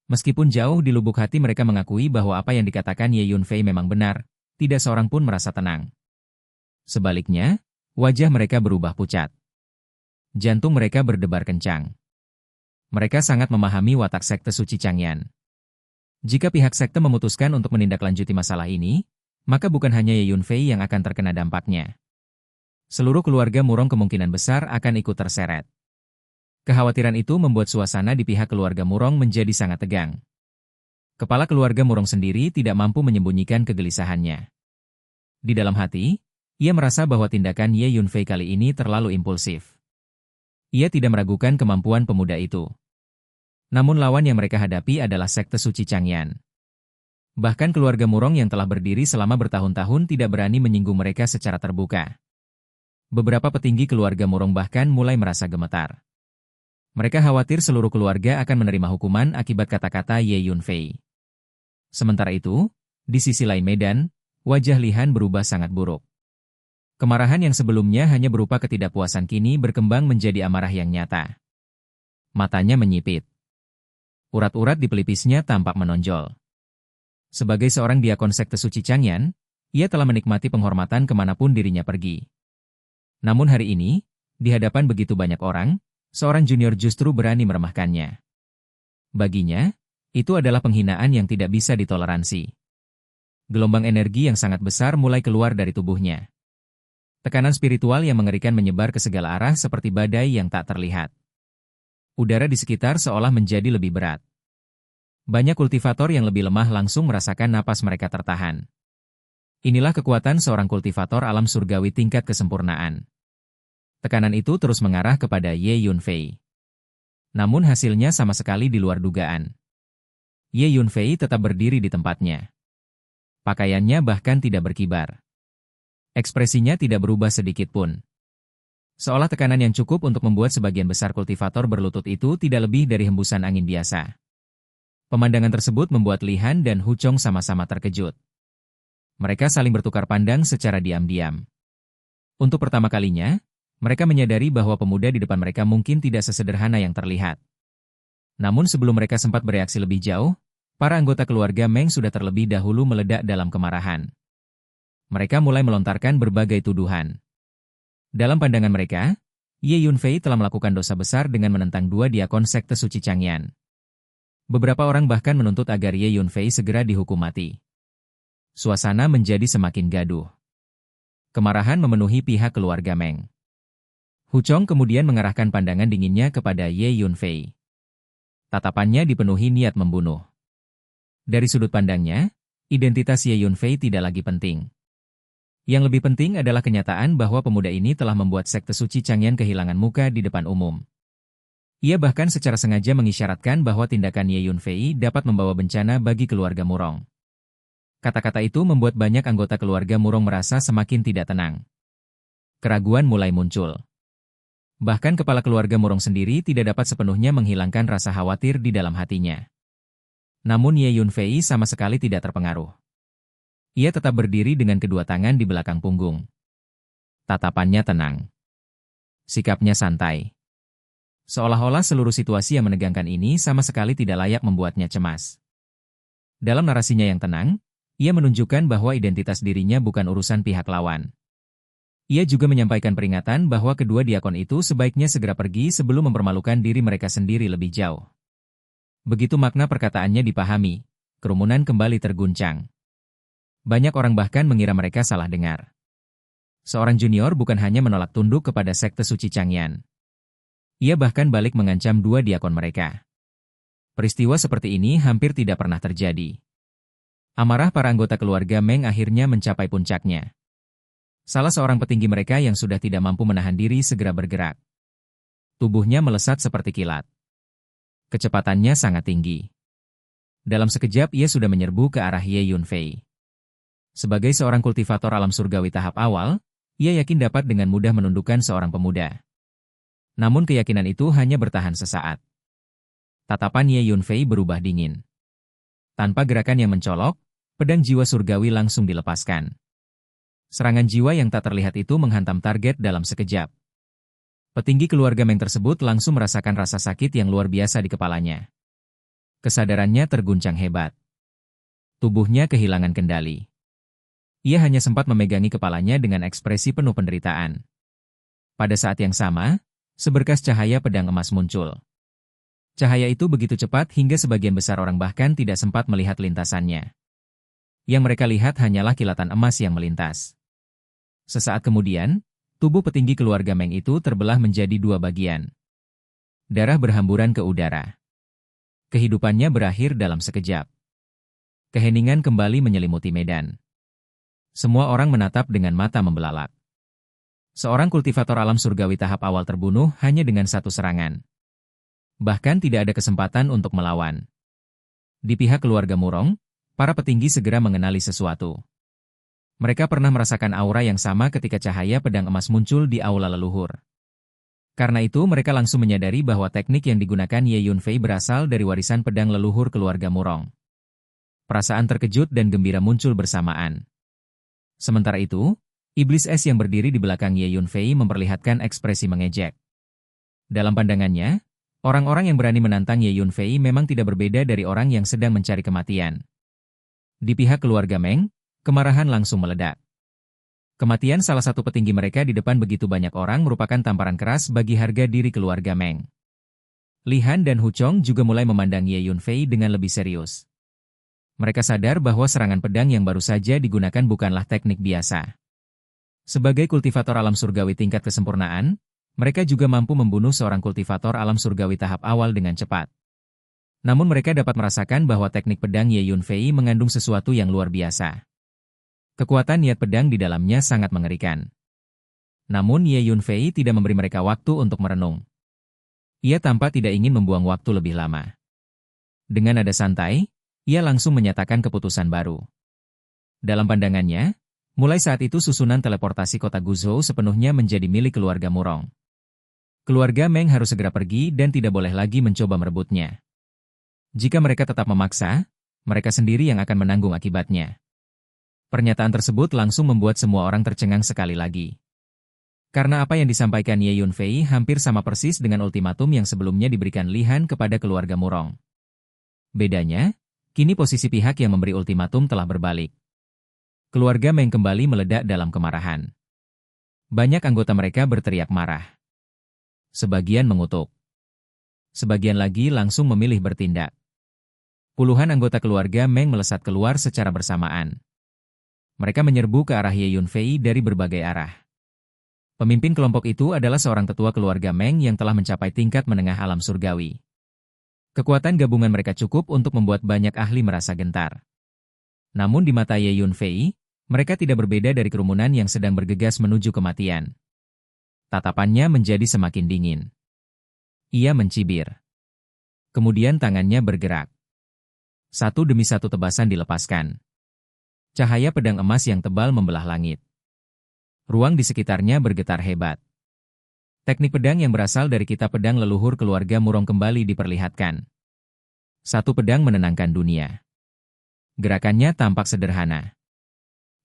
Meskipun jauh di lubuk hati mereka mengakui bahwa apa yang dikatakan Ye Yunfei memang benar, tidak seorang pun merasa tenang. Sebaliknya, wajah mereka berubah pucat. Jantung mereka berdebar kencang. Mereka sangat memahami watak sekte suci Changyan. Jika pihak sekte memutuskan untuk menindaklanjuti masalah ini, maka bukan hanya Ye Yunfei yang akan terkena dampaknya. Seluruh keluarga Murong kemungkinan besar akan ikut terseret. Kekhawatiran itu membuat suasana di pihak keluarga Murong menjadi sangat tegang. Kepala keluarga Murong sendiri tidak mampu menyembunyikan kegelisahannya. Di dalam hati, ia merasa bahwa tindakan Ye Yunfei kali ini terlalu impulsif. Ia tidak meragukan kemampuan pemuda itu. Namun lawan yang mereka hadapi adalah sekte suci Changyan. Bahkan keluarga Murong yang telah berdiri selama bertahun-tahun tidak berani menyinggung mereka secara terbuka. Beberapa petinggi keluarga Murong bahkan mulai merasa gemetar. Mereka khawatir seluruh keluarga akan menerima hukuman akibat kata-kata Ye Yunfei. Sementara itu, di sisi lain medan, wajah Lihan berubah sangat buruk. Kemarahan yang sebelumnya hanya berupa ketidakpuasan kini berkembang menjadi amarah yang nyata. Matanya menyipit. Urat-urat di pelipisnya tampak menonjol. Sebagai seorang diakon sekte suci Changyan, ia telah menikmati penghormatan kemanapun dirinya pergi. Namun hari ini, di hadapan begitu banyak orang, seorang junior justru berani meremahkannya. Baginya, itu adalah penghinaan yang tidak bisa ditoleransi. Gelombang energi yang sangat besar mulai keluar dari tubuhnya. Tekanan spiritual yang mengerikan menyebar ke segala arah seperti badai yang tak terlihat. Udara di sekitar seolah menjadi lebih berat. Banyak kultivator yang lebih lemah langsung merasakan napas mereka tertahan. Inilah kekuatan seorang kultivator alam surgawi tingkat kesempurnaan. Tekanan itu terus mengarah kepada Ye Yunfei. Namun hasilnya sama sekali di luar dugaan. Ye Yunfei tetap berdiri di tempatnya. Pakaiannya bahkan tidak berkibar. Ekspresinya tidak berubah sedikit pun. Seolah tekanan yang cukup untuk membuat sebagian besar kultivator berlutut itu tidak lebih dari hembusan angin biasa. Pemandangan tersebut membuat Lihan dan Hu Chong sama-sama terkejut. Mereka saling bertukar pandang secara diam-diam. Untuk pertama kalinya, mereka menyadari bahwa pemuda di depan mereka mungkin tidak sesederhana yang terlihat. Namun sebelum mereka sempat bereaksi lebih jauh, para anggota keluarga Meng sudah terlebih dahulu meledak dalam kemarahan. Mereka mulai melontarkan berbagai tuduhan. Dalam pandangan mereka, Ye Yunfei telah melakukan dosa besar dengan menentang dua diakon sekte suci Changyan. Beberapa orang bahkan menuntut agar Ye Yunfei segera dihukum mati. Suasana menjadi semakin gaduh. Kemarahan memenuhi pihak keluarga Meng. Hu Chong kemudian mengarahkan pandangan dinginnya kepada Ye Yunfei. Tatapannya dipenuhi niat membunuh. Dari sudut pandangnya, identitas Ye Yunfei tidak lagi penting. Yang lebih penting adalah kenyataan bahwa pemuda ini telah membuat sekte suci Changyan kehilangan muka di depan umum. Ia bahkan secara sengaja mengisyaratkan bahwa tindakan Ye Yunfei dapat membawa bencana bagi keluarga Murong. Kata-kata itu membuat banyak anggota keluarga Murong merasa semakin tidak tenang. Keraguan mulai muncul. Bahkan kepala keluarga Murong sendiri tidak dapat sepenuhnya menghilangkan rasa khawatir di dalam hatinya. Namun Ye Yunfei sama sekali tidak terpengaruh. Ia tetap berdiri dengan kedua tangan di belakang punggung. Tatapannya tenang. Sikapnya santai. Seolah-olah seluruh situasi yang menegangkan ini sama sekali tidak layak membuatnya cemas. Dalam narasinya yang tenang, ia menunjukkan bahwa identitas dirinya bukan urusan pihak lawan. Ia juga menyampaikan peringatan bahwa kedua diakon itu sebaiknya segera pergi sebelum mempermalukan diri mereka sendiri lebih jauh. Begitu makna perkataannya dipahami, kerumunan kembali terguncang. Banyak orang bahkan mengira mereka salah dengar. Seorang junior bukan hanya menolak tunduk kepada sekte suci Changyan. Ia bahkan balik mengancam dua diakon mereka. Peristiwa seperti ini hampir tidak pernah terjadi. Amarah para anggota keluarga Meng akhirnya mencapai puncaknya. Salah seorang petinggi mereka yang sudah tidak mampu menahan diri segera bergerak. Tubuhnya melesat seperti kilat. Kecepatannya sangat tinggi. Dalam sekejap ia sudah menyerbu ke arah Ye Yunfei. Sebagai seorang kultivator alam surgawi tahap awal, ia yakin dapat dengan mudah menundukkan seorang pemuda. Namun keyakinan itu hanya bertahan sesaat. Tatapan Ye Yunfei berubah dingin. Tanpa gerakan yang mencolok, pedang jiwa surgawi langsung dilepaskan. Serangan jiwa yang tak terlihat itu menghantam target dalam sekejap. Petinggi keluarga Meng tersebut langsung merasakan rasa sakit yang luar biasa di kepalanya. Kesadarannya terguncang hebat. Tubuhnya kehilangan kendali. Ia hanya sempat memegangi kepalanya dengan ekspresi penuh penderitaan. Pada saat yang sama, seberkas cahaya pedang emas muncul. Cahaya itu begitu cepat hingga sebagian besar orang bahkan tidak sempat melihat lintasannya. Yang mereka lihat hanyalah kilatan emas yang melintas. Sesaat kemudian, tubuh petinggi keluarga Meng itu terbelah menjadi dua bagian. Darah berhamburan ke udara. Kehidupannya berakhir dalam sekejap. Keheningan kembali menyelimuti medan. Semua orang menatap dengan mata membelalak. Seorang kultivator alam surgawi tahap awal terbunuh hanya dengan satu serangan. Bahkan tidak ada kesempatan untuk melawan. Di pihak keluarga Murong, para petinggi segera mengenali sesuatu. Mereka pernah merasakan aura yang sama ketika cahaya pedang emas muncul di aula leluhur. Karena itu mereka langsung menyadari bahwa teknik yang digunakan Ye Yunfei berasal dari warisan pedang leluhur keluarga Murong. Perasaan terkejut dan gembira muncul bersamaan. Sementara itu, iblis es yang berdiri di belakang Ye Yunfei memperlihatkan ekspresi mengejek. Dalam pandangannya, orang-orang yang berani menantang Ye Yunfei memang tidak berbeda dari orang yang sedang mencari kematian. Di pihak keluarga Meng, kemarahan langsung meledak. Kematian salah satu petinggi mereka di depan begitu banyak orang merupakan tamparan keras bagi harga diri keluarga Meng. Li Han dan Hu Chong juga mulai memandang Ye Yunfei dengan lebih serius. Mereka sadar bahwa serangan pedang yang baru saja digunakan bukanlah teknik biasa. Sebagai kultivator alam surgawi tingkat kesempurnaan, mereka juga mampu membunuh seorang kultivator alam surgawi tahap awal dengan cepat. Namun mereka dapat merasakan bahwa teknik pedang Ye Yunfei mengandung sesuatu yang luar biasa. Kekuatan niat pedang di dalamnya sangat mengerikan. Namun Ye Yunfei tidak memberi mereka waktu untuk merenung. Ia tampak tidak ingin membuang waktu lebih lama. Dengan nada santai, ia langsung menyatakan keputusan baru. Dalam pandangannya, mulai saat itu susunan teleportasi kota Guzhou sepenuhnya menjadi milik keluarga Murong. Keluarga Meng harus segera pergi dan tidak boleh lagi mencoba merebutnya. Jika mereka tetap memaksa, mereka sendiri yang akan menanggung akibatnya. Pernyataan tersebut langsung membuat semua orang tercengang sekali lagi. Karena apa yang disampaikan Ye Yunfei hampir sama persis dengan ultimatum yang sebelumnya diberikan Li Han kepada keluarga Murong. Bedanya, kini posisi pihak yang memberi ultimatum telah berbalik. Keluarga Meng kembali meledak dalam kemarahan. Banyak anggota mereka berteriak marah. Sebagian mengutuk. Sebagian lagi langsung memilih bertindak. Puluhan anggota keluarga Meng melesat keluar secara bersamaan. Mereka menyerbu ke arah Ye Yunfei dari berbagai arah. Pemimpin kelompok itu adalah seorang tetua keluarga Meng yang telah mencapai tingkat menengah alam surgawi. Kekuatan gabungan mereka cukup untuk membuat banyak ahli merasa gentar. Namun di mata Ye Yunfei, mereka tidak berbeda dari kerumunan yang sedang bergegas menuju kematian. Tatapannya menjadi semakin dingin. Ia mencibir. Kemudian tangannya bergerak. Satu demi satu tebasan dilepaskan. Cahaya pedang emas yang tebal membelah langit. Ruang di sekitarnya bergetar hebat. Teknik pedang yang berasal dari kitab pedang leluhur keluarga Murong kembali diperlihatkan. Satu pedang menenangkan dunia. Gerakannya tampak sederhana.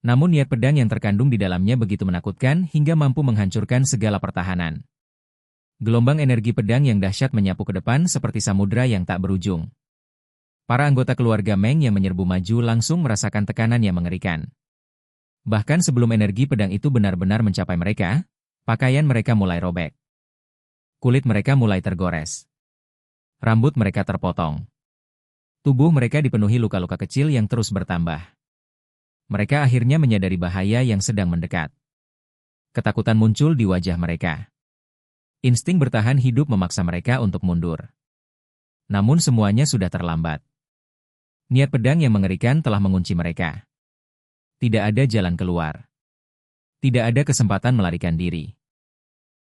Namun niat pedang yang terkandung di dalamnya begitu menakutkan hingga mampu menghancurkan segala pertahanan. Gelombang energi pedang yang dahsyat menyapu ke depan seperti samudra yang tak berujung. Para anggota keluarga Meng yang menyerbu maju langsung merasakan tekanan yang mengerikan. Bahkan sebelum energi pedang itu benar-benar mencapai mereka, pakaian mereka mulai robek. Kulit mereka mulai tergores. Rambut mereka terpotong. Tubuh mereka dipenuhi luka-luka kecil yang terus bertambah. Mereka akhirnya menyadari bahaya yang sedang mendekat. Ketakutan muncul di wajah mereka. Insting bertahan hidup memaksa mereka untuk mundur. Namun semuanya sudah terlambat. Niat pedang yang mengerikan telah mengunci mereka. Tidak ada jalan keluar. Tidak ada kesempatan melarikan diri.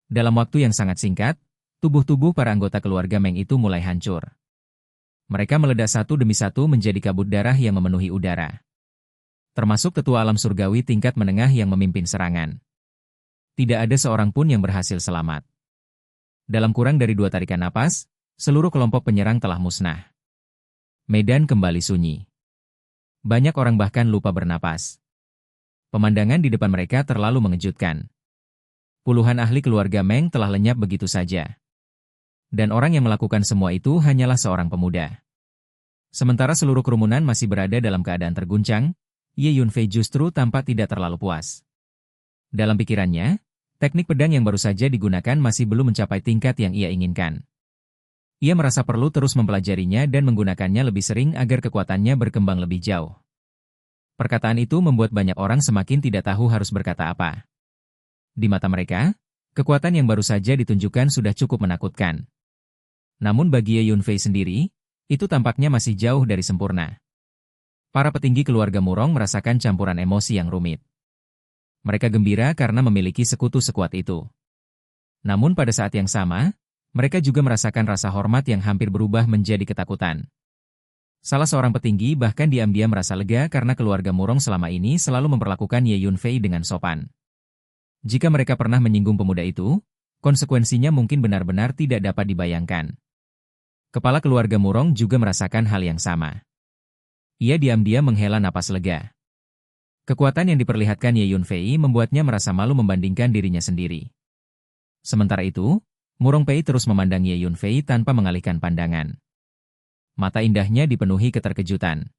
Dalam waktu yang sangat singkat, tubuh-tubuh para anggota keluarga Meng itu mulai hancur. Mereka meledak satu demi satu menjadi kabut darah yang memenuhi udara. Termasuk tetua alam surgawi tingkat menengah yang memimpin serangan. Tidak ada seorang pun yang berhasil selamat. Dalam kurang dari 2 tarikan napas, seluruh kelompok penyerang telah musnah. Medan kembali sunyi. Banyak orang bahkan lupa bernapas. Pemandangan di depan mereka terlalu mengejutkan. Puluhan ahli keluarga Meng telah lenyap begitu saja. Dan orang yang melakukan semua itu hanyalah seorang pemuda. Sementara seluruh kerumunan masih berada dalam keadaan terguncang, Ye Yunfei justru tampak tidak terlalu puas. Dalam pikirannya, teknik pedang yang baru saja digunakan masih belum mencapai tingkat yang ia inginkan. Ia merasa perlu terus mempelajarinya dan menggunakannya lebih sering agar kekuatannya berkembang lebih jauh. Perkataan itu membuat banyak orang semakin tidak tahu harus berkata apa. Di mata mereka, kekuatan yang baru saja ditunjukkan sudah cukup menakutkan. Namun bagi Ye Yunfei sendiri, itu tampaknya masih jauh dari sempurna. Para petinggi keluarga Murong merasakan campuran emosi yang rumit. Mereka gembira karena memiliki sekutu sekuat itu. Namun pada saat yang sama, mereka juga merasakan rasa hormat yang hampir berubah menjadi ketakutan. Salah seorang petinggi bahkan diam-diam merasa lega karena keluarga Murong selama ini selalu memperlakukan Ye Yunfei dengan sopan. Jika mereka pernah menyinggung pemuda itu, konsekuensinya mungkin benar-benar tidak dapat dibayangkan. Kepala keluarga Murong juga merasakan hal yang sama. Ia diam-diam menghela napas lega. Kekuatan yang diperlihatkan Ye Yunfei membuatnya merasa malu membandingkan dirinya sendiri. Sementara itu, Murong Pei terus memandang Ye Yunfei tanpa mengalihkan pandangan. Mata indahnya dipenuhi keterkejutan.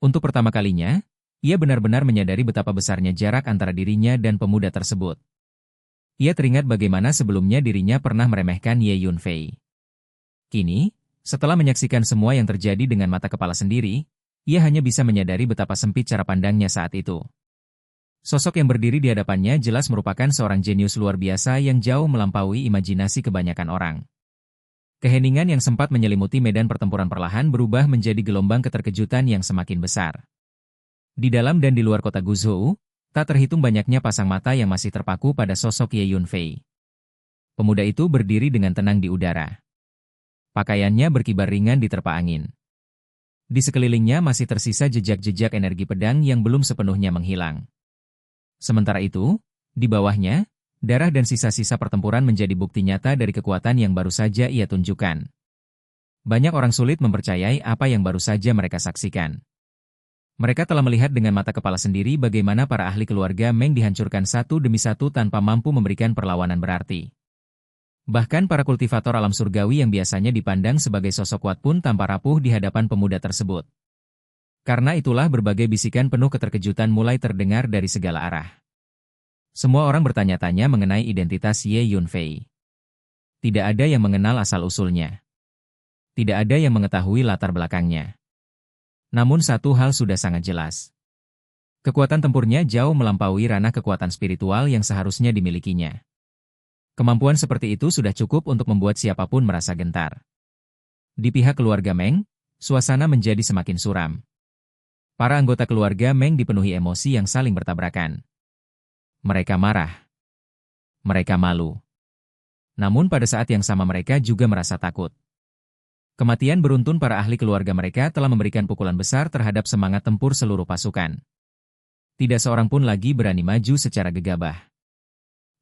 Untuk pertama kalinya, ia benar-benar menyadari betapa besarnya jarak antara dirinya dan pemuda tersebut. Ia teringat bagaimana sebelumnya dirinya pernah meremehkan Ye Yunfei. Kini, setelah menyaksikan semua yang terjadi dengan mata kepala sendiri, ia hanya bisa menyadari betapa sempit cara pandangnya saat itu. Sosok yang berdiri di hadapannya jelas merupakan seorang jenius luar biasa yang jauh melampaui imajinasi kebanyakan orang. Keheningan yang sempat menyelimuti medan pertempuran perlahan berubah menjadi gelombang keterkejutan yang semakin besar. Di dalam dan di luar kota Guizhou, tak terhitung banyaknya pasang mata yang masih terpaku pada sosok Ye Yunfei. Pemuda itu berdiri dengan tenang di udara. Pakaiannya berkibar ringan diterpa angin. Di sekelilingnya masih tersisa jejak-jejak energi pedang yang belum sepenuhnya menghilang. Sementara itu, di bawahnya, darah dan sisa-sisa pertempuran menjadi bukti nyata dari kekuatan yang baru saja ia tunjukkan. Banyak orang sulit mempercayai apa yang baru saja mereka saksikan. Mereka telah melihat dengan mata kepala sendiri bagaimana para ahli keluarga Meng dihancurkan satu demi satu tanpa mampu memberikan perlawanan berarti. Bahkan para kultivator alam surgawi yang biasanya dipandang sebagai sosok kuat pun tanpa rapuh di hadapan pemuda tersebut. Karena itulah berbagai bisikan penuh keterkejutan mulai terdengar dari segala arah. Semua orang bertanya-tanya mengenai identitas Ye Yunfei. Tidak ada yang mengenal asal-usulnya. Tidak ada yang mengetahui latar belakangnya. Namun satu hal sudah sangat jelas. Kekuatan tempurnya jauh melampaui ranah kekuatan spiritual yang seharusnya dimilikinya. Kemampuan seperti itu sudah cukup untuk membuat siapapun merasa gentar. Di pihak keluarga Meng, suasana menjadi semakin suram. Para anggota keluarga Meng dipenuhi emosi yang saling bertabrakan. Mereka marah. Mereka malu. Namun pada saat yang sama mereka juga merasa takut. Kematian beruntun para ahli keluarga mereka telah memberikan pukulan besar terhadap semangat tempur seluruh pasukan. Tidak seorang pun lagi berani maju secara gegabah.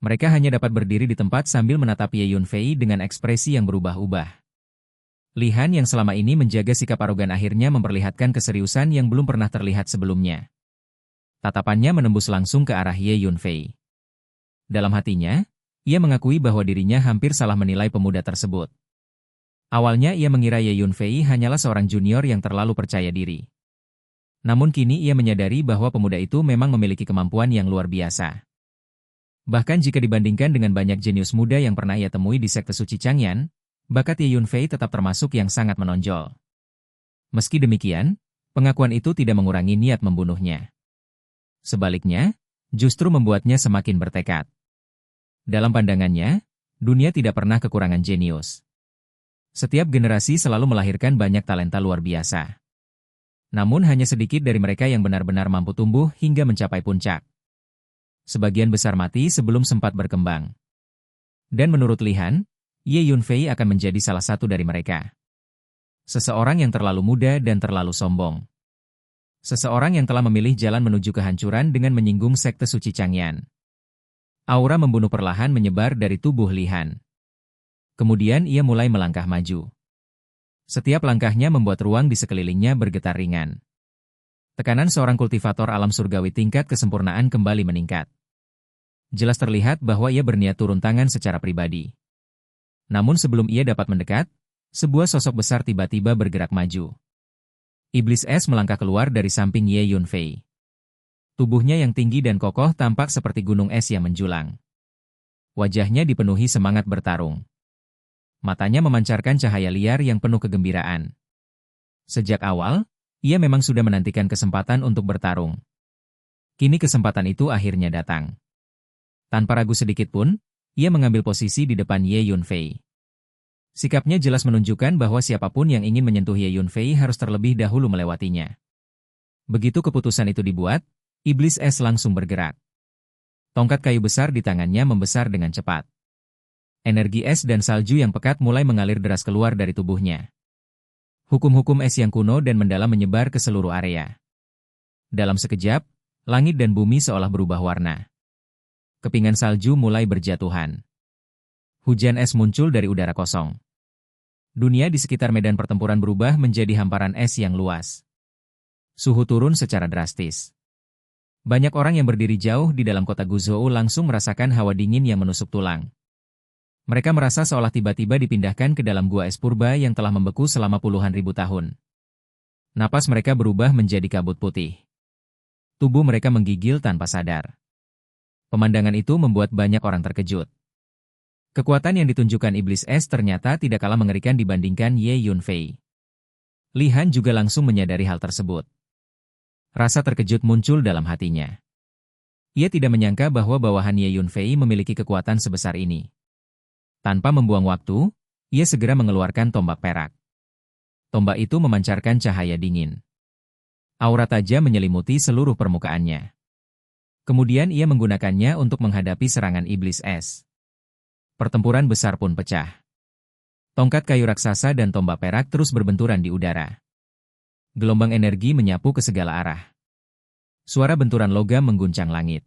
Mereka hanya dapat berdiri di tempat sambil menatap Ye Yunfei dengan ekspresi yang berubah-ubah. Li Han yang selama ini menjaga sikap arogan akhirnya memperlihatkan keseriusan yang belum pernah terlihat sebelumnya. Tatapannya menembus langsung ke arah Ye Yunfei. Dalam hatinya, ia mengakui bahwa dirinya hampir salah menilai pemuda tersebut. Awalnya ia mengira Ye Yunfei hanyalah seorang junior yang terlalu percaya diri. Namun kini ia menyadari bahwa pemuda itu memang memiliki kemampuan yang luar biasa. Bahkan jika dibandingkan dengan banyak jenius muda yang pernah ia temui di sekte suci Changyan, bakat Ye Yunfei tetap termasuk yang sangat menonjol. Meski demikian, pengakuan itu tidak mengurangi niat membunuhnya. Sebaliknya, justru membuatnya semakin bertekad. Dalam pandangannya, dunia tidak pernah kekurangan jenius. Setiap generasi selalu melahirkan banyak talenta luar biasa. Namun hanya sedikit dari mereka yang benar-benar mampu tumbuh hingga mencapai puncak. Sebagian besar mati sebelum sempat berkembang. Dan menurut Lihan, Ye Yunfei akan menjadi salah satu dari mereka. Seseorang yang terlalu muda dan terlalu sombong. Seseorang yang telah memilih jalan menuju kehancuran dengan menyinggung sekte suci Changyan. Aura membunuh perlahan menyebar dari tubuh Lihan. Kemudian ia mulai melangkah maju. Setiap langkahnya membuat ruang di sekelilingnya bergetar ringan. Tekanan seorang kultivator alam surgawi tingkat kesempurnaan kembali meningkat. Jelas terlihat bahwa ia berniat turun tangan secara pribadi. Namun sebelum ia dapat mendekat, sebuah sosok besar tiba-tiba bergerak maju. Iblis es melangkah keluar dari samping Ye Yunfei. Tubuhnya yang tinggi dan kokoh tampak seperti gunung es yang menjulang. Wajahnya dipenuhi semangat bertarung. Matanya memancarkan cahaya liar yang penuh kegembiraan. Sejak awal, ia memang sudah menantikan kesempatan untuk bertarung. Kini kesempatan itu akhirnya datang. Tanpa ragu sedikit pun, ia mengambil posisi di depan Ye Yunfei. Sikapnya jelas menunjukkan bahwa siapapun yang ingin menyentuh Ye Yunfei harus terlebih dahulu melewatinya. Begitu keputusan itu dibuat, iblis es langsung bergerak. Tongkat kayu besar di tangannya membesar dengan cepat. Energi es dan salju yang pekat mulai mengalir deras keluar dari tubuhnya. Hukum-hukum es yang kuno dan mendalam menyebar ke seluruh area. Dalam sekejap, langit dan bumi seolah berubah warna. Kepingan salju mulai berjatuhan. Hujan es muncul dari udara kosong. Dunia di sekitar medan pertempuran berubah menjadi hamparan es yang luas. Suhu turun secara drastis. Banyak orang yang berdiri jauh di dalam kota Guizhou langsung merasakan hawa dingin yang menusuk tulang. Mereka merasa seolah tiba-tiba dipindahkan ke dalam gua es purba yang telah membeku selama puluhan ribu tahun. Napas mereka berubah menjadi kabut putih. Tubuh mereka menggigil tanpa sadar. Pemandangan itu membuat banyak orang terkejut. Kekuatan yang ditunjukkan iblis es ternyata tidak kalah mengerikan dibandingkan Ye Yunfei. Lihan juga langsung menyadari hal tersebut. Rasa terkejut muncul dalam hatinya. Ia tidak menyangka bahwa bawahan Ye Yunfei memiliki kekuatan sebesar ini. Tanpa membuang waktu, ia segera mengeluarkan tombak perak. Tombak itu memancarkan cahaya dingin. Aura tajam menyelimuti seluruh permukaannya. Kemudian ia menggunakannya untuk menghadapi serangan iblis es. Pertempuran besar pun pecah. Tongkat kayu raksasa dan tombak perak terus berbenturan di udara. Gelombang energi menyapu ke segala arah. Suara benturan logam mengguncang langit.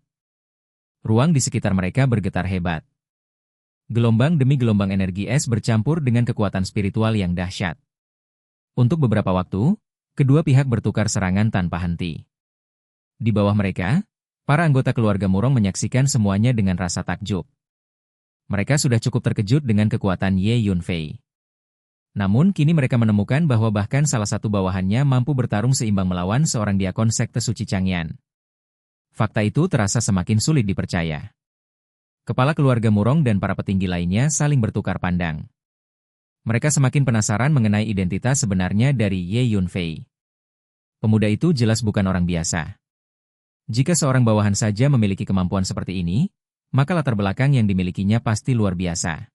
Ruang di sekitar mereka bergetar hebat. Gelombang demi gelombang energi es bercampur dengan kekuatan spiritual yang dahsyat. Untuk beberapa waktu, kedua pihak bertukar serangan tanpa henti. Di bawah mereka, para anggota keluarga Murong menyaksikan semuanya dengan rasa takjub. Mereka sudah cukup terkejut dengan kekuatan Ye Yunfei. Namun kini mereka menemukan bahwa bahkan salah satu bawahannya mampu bertarung seimbang melawan seorang diakon sekte suci Changyan. Fakta itu terasa semakin sulit dipercaya. Kepala keluarga Murong dan para petinggi lainnya saling bertukar pandang. Mereka semakin penasaran mengenai identitas sebenarnya dari Ye Yunfei. Pemuda itu jelas bukan orang biasa. Jika seorang bawahan saja memiliki kemampuan seperti ini, maka latar belakang yang dimilikinya pasti luar biasa.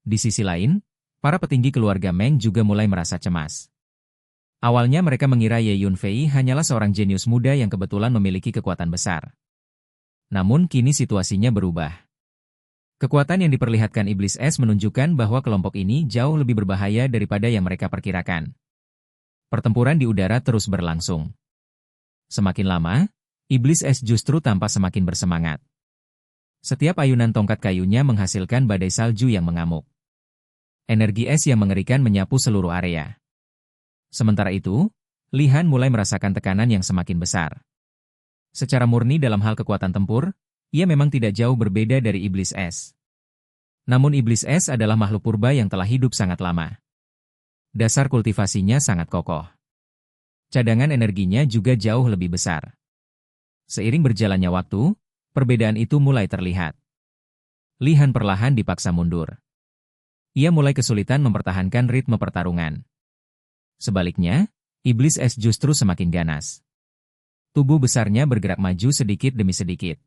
Di sisi lain, para petinggi keluarga Meng juga mulai merasa cemas. Awalnya mereka mengira Ye Yunfei hanyalah seorang jenius muda yang kebetulan memiliki kekuatan besar. Namun kini situasinya berubah. Kekuatan yang diperlihatkan iblis es menunjukkan bahwa kelompok ini jauh lebih berbahaya daripada yang mereka perkirakan. Pertempuran di udara terus berlangsung. Semakin lama, iblis es justru tampak semakin bersemangat. Setiap ayunan tongkat kayunya menghasilkan badai salju yang mengamuk. Energi es yang mengerikan menyapu seluruh area. Sementara itu, Lihan mulai merasakan tekanan yang semakin besar. Secara murni dalam hal kekuatan tempur, ia memang tidak jauh berbeda dari iblis es. Namun iblis es adalah makhluk purba yang telah hidup sangat lama. Dasar kultivasinya sangat kokoh. Cadangan energinya juga jauh lebih besar. Seiring berjalannya waktu, perbedaan itu mulai terlihat. Lihan perlahan dipaksa mundur. Ia mulai kesulitan mempertahankan ritme pertarungan. Sebaliknya, Iblis es justru semakin ganas. Tubuh besarnya bergerak maju sedikit demi sedikit.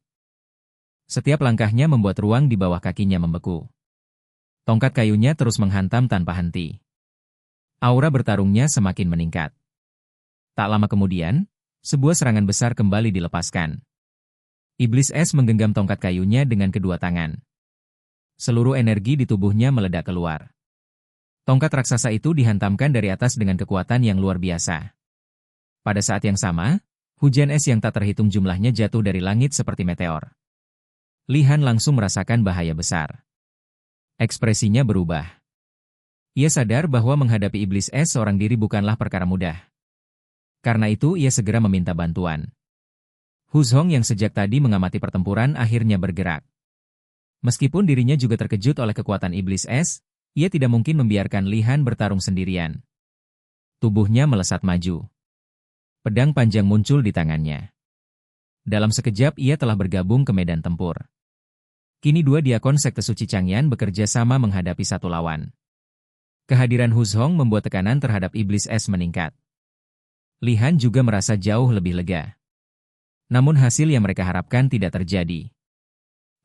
Setiap langkahnya membuat ruang di bawah kakinya membeku. Tongkat kayunya terus menghantam tanpa henti. Aura bertarungnya semakin meningkat. Tak lama kemudian, sebuah serangan besar kembali dilepaskan. Iblis es menggenggam tongkat kayunya dengan kedua tangan. Seluruh energi di tubuhnya meledak keluar. Tongkat raksasa itu dihantamkan dari atas dengan kekuatan yang luar biasa. Pada saat yang sama, hujan es yang tak terhitung jumlahnya jatuh dari langit seperti meteor. Li Han langsung merasakan bahaya besar. Ekspresinya berubah. Ia sadar bahwa menghadapi iblis es seorang diri bukanlah perkara mudah. Karena itu ia segera meminta bantuan. Hu Zhong yang sejak tadi mengamati pertempuran akhirnya bergerak. Meskipun dirinya juga terkejut oleh kekuatan iblis es, ia tidak mungkin membiarkan Li Han bertarung sendirian. Tubuhnya melesat maju. Pedang panjang muncul di tangannya. Dalam sekejap ia telah bergabung ke medan tempur. Kini dua diakon sekte suci Changyan bekerja sama menghadapi satu lawan. Kehadiran Hu Zhong membuat tekanan terhadap iblis es meningkat. Li Han juga merasa jauh lebih lega. Namun hasil yang mereka harapkan tidak terjadi.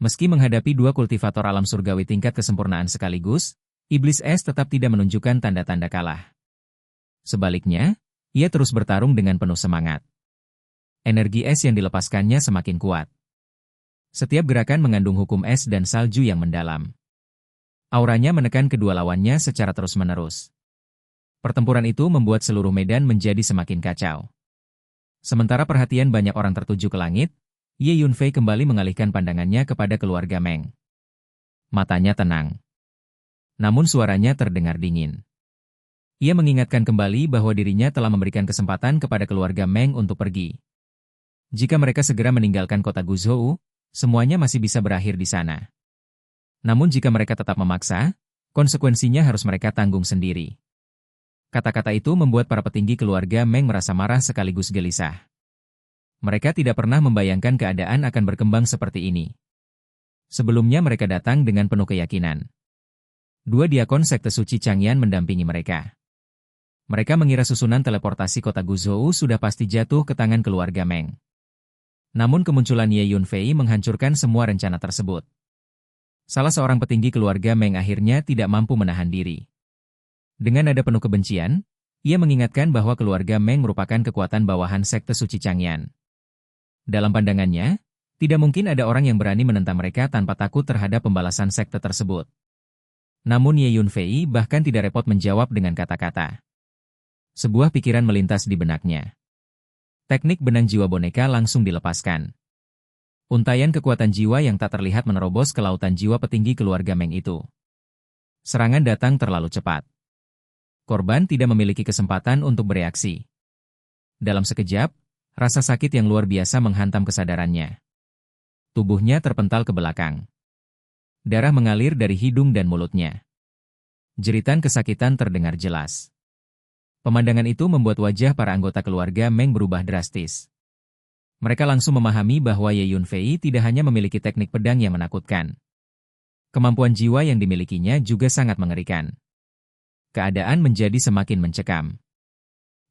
Meski menghadapi dua kultivator alam surgawi tingkat kesempurnaan sekaligus, iblis es tetap tidak menunjukkan tanda-tanda kalah. Sebaliknya, ia terus bertarung dengan penuh semangat. Energi es yang dilepaskannya semakin kuat. Setiap gerakan mengandung hukum es dan salju yang mendalam. Auranya menekan kedua lawannya secara terus-menerus. Pertempuran itu membuat seluruh medan menjadi semakin kacau. Sementara perhatian banyak orang tertuju ke langit, Ye Yunfei kembali mengalihkan pandangannya kepada keluarga Meng. Matanya tenang. Namun suaranya terdengar dingin. Ia mengingatkan kembali bahwa dirinya telah memberikan kesempatan kepada keluarga Meng untuk pergi. Jika mereka segera meninggalkan kota Guizhou, semuanya masih bisa berakhir di sana. Namun jika mereka tetap memaksa, konsekuensinya harus mereka tanggung sendiri. Kata-kata itu membuat para petinggi keluarga Meng merasa marah sekaligus gelisah. Mereka tidak pernah membayangkan keadaan akan berkembang seperti ini. Sebelumnya mereka datang dengan penuh keyakinan. Dua diakon sekte suci Changyan mendampingi mereka. Mereka mengira susunan teleportasi kota Guizhou sudah pasti jatuh ke tangan keluarga Meng. Namun kemunculan Ye Yunfei menghancurkan semua rencana tersebut. Salah seorang petinggi keluarga Meng akhirnya tidak mampu menahan diri. Dengan nada penuh kebencian, ia mengingatkan bahwa keluarga Meng merupakan kekuatan bawahan sekte suci Changyan. Dalam pandangannya, tidak mungkin ada orang yang berani menentang mereka tanpa takut terhadap pembalasan sekte tersebut. Namun Ye Yunfei bahkan tidak repot menjawab dengan kata-kata. Sebuah pikiran melintas di benaknya. Teknik benang jiwa boneka langsung dilepaskan. Untaian kekuatan jiwa yang tak terlihat menerobos ke lautan jiwa petinggi keluarga Meng itu. Serangan datang terlalu cepat. Korban tidak memiliki kesempatan untuk bereaksi. Dalam sekejap, rasa sakit yang luar biasa menghantam kesadarannya. Tubuhnya terpental ke belakang. Darah mengalir dari hidung dan mulutnya. Jeritan kesakitan terdengar jelas. Pemandangan itu membuat wajah para anggota keluarga Meng berubah drastis. Mereka langsung memahami bahwa Ye Yunfei tidak hanya memiliki teknik pedang yang menakutkan. Kemampuan jiwa yang dimilikinya juga sangat mengerikan. Keadaan menjadi semakin mencekam.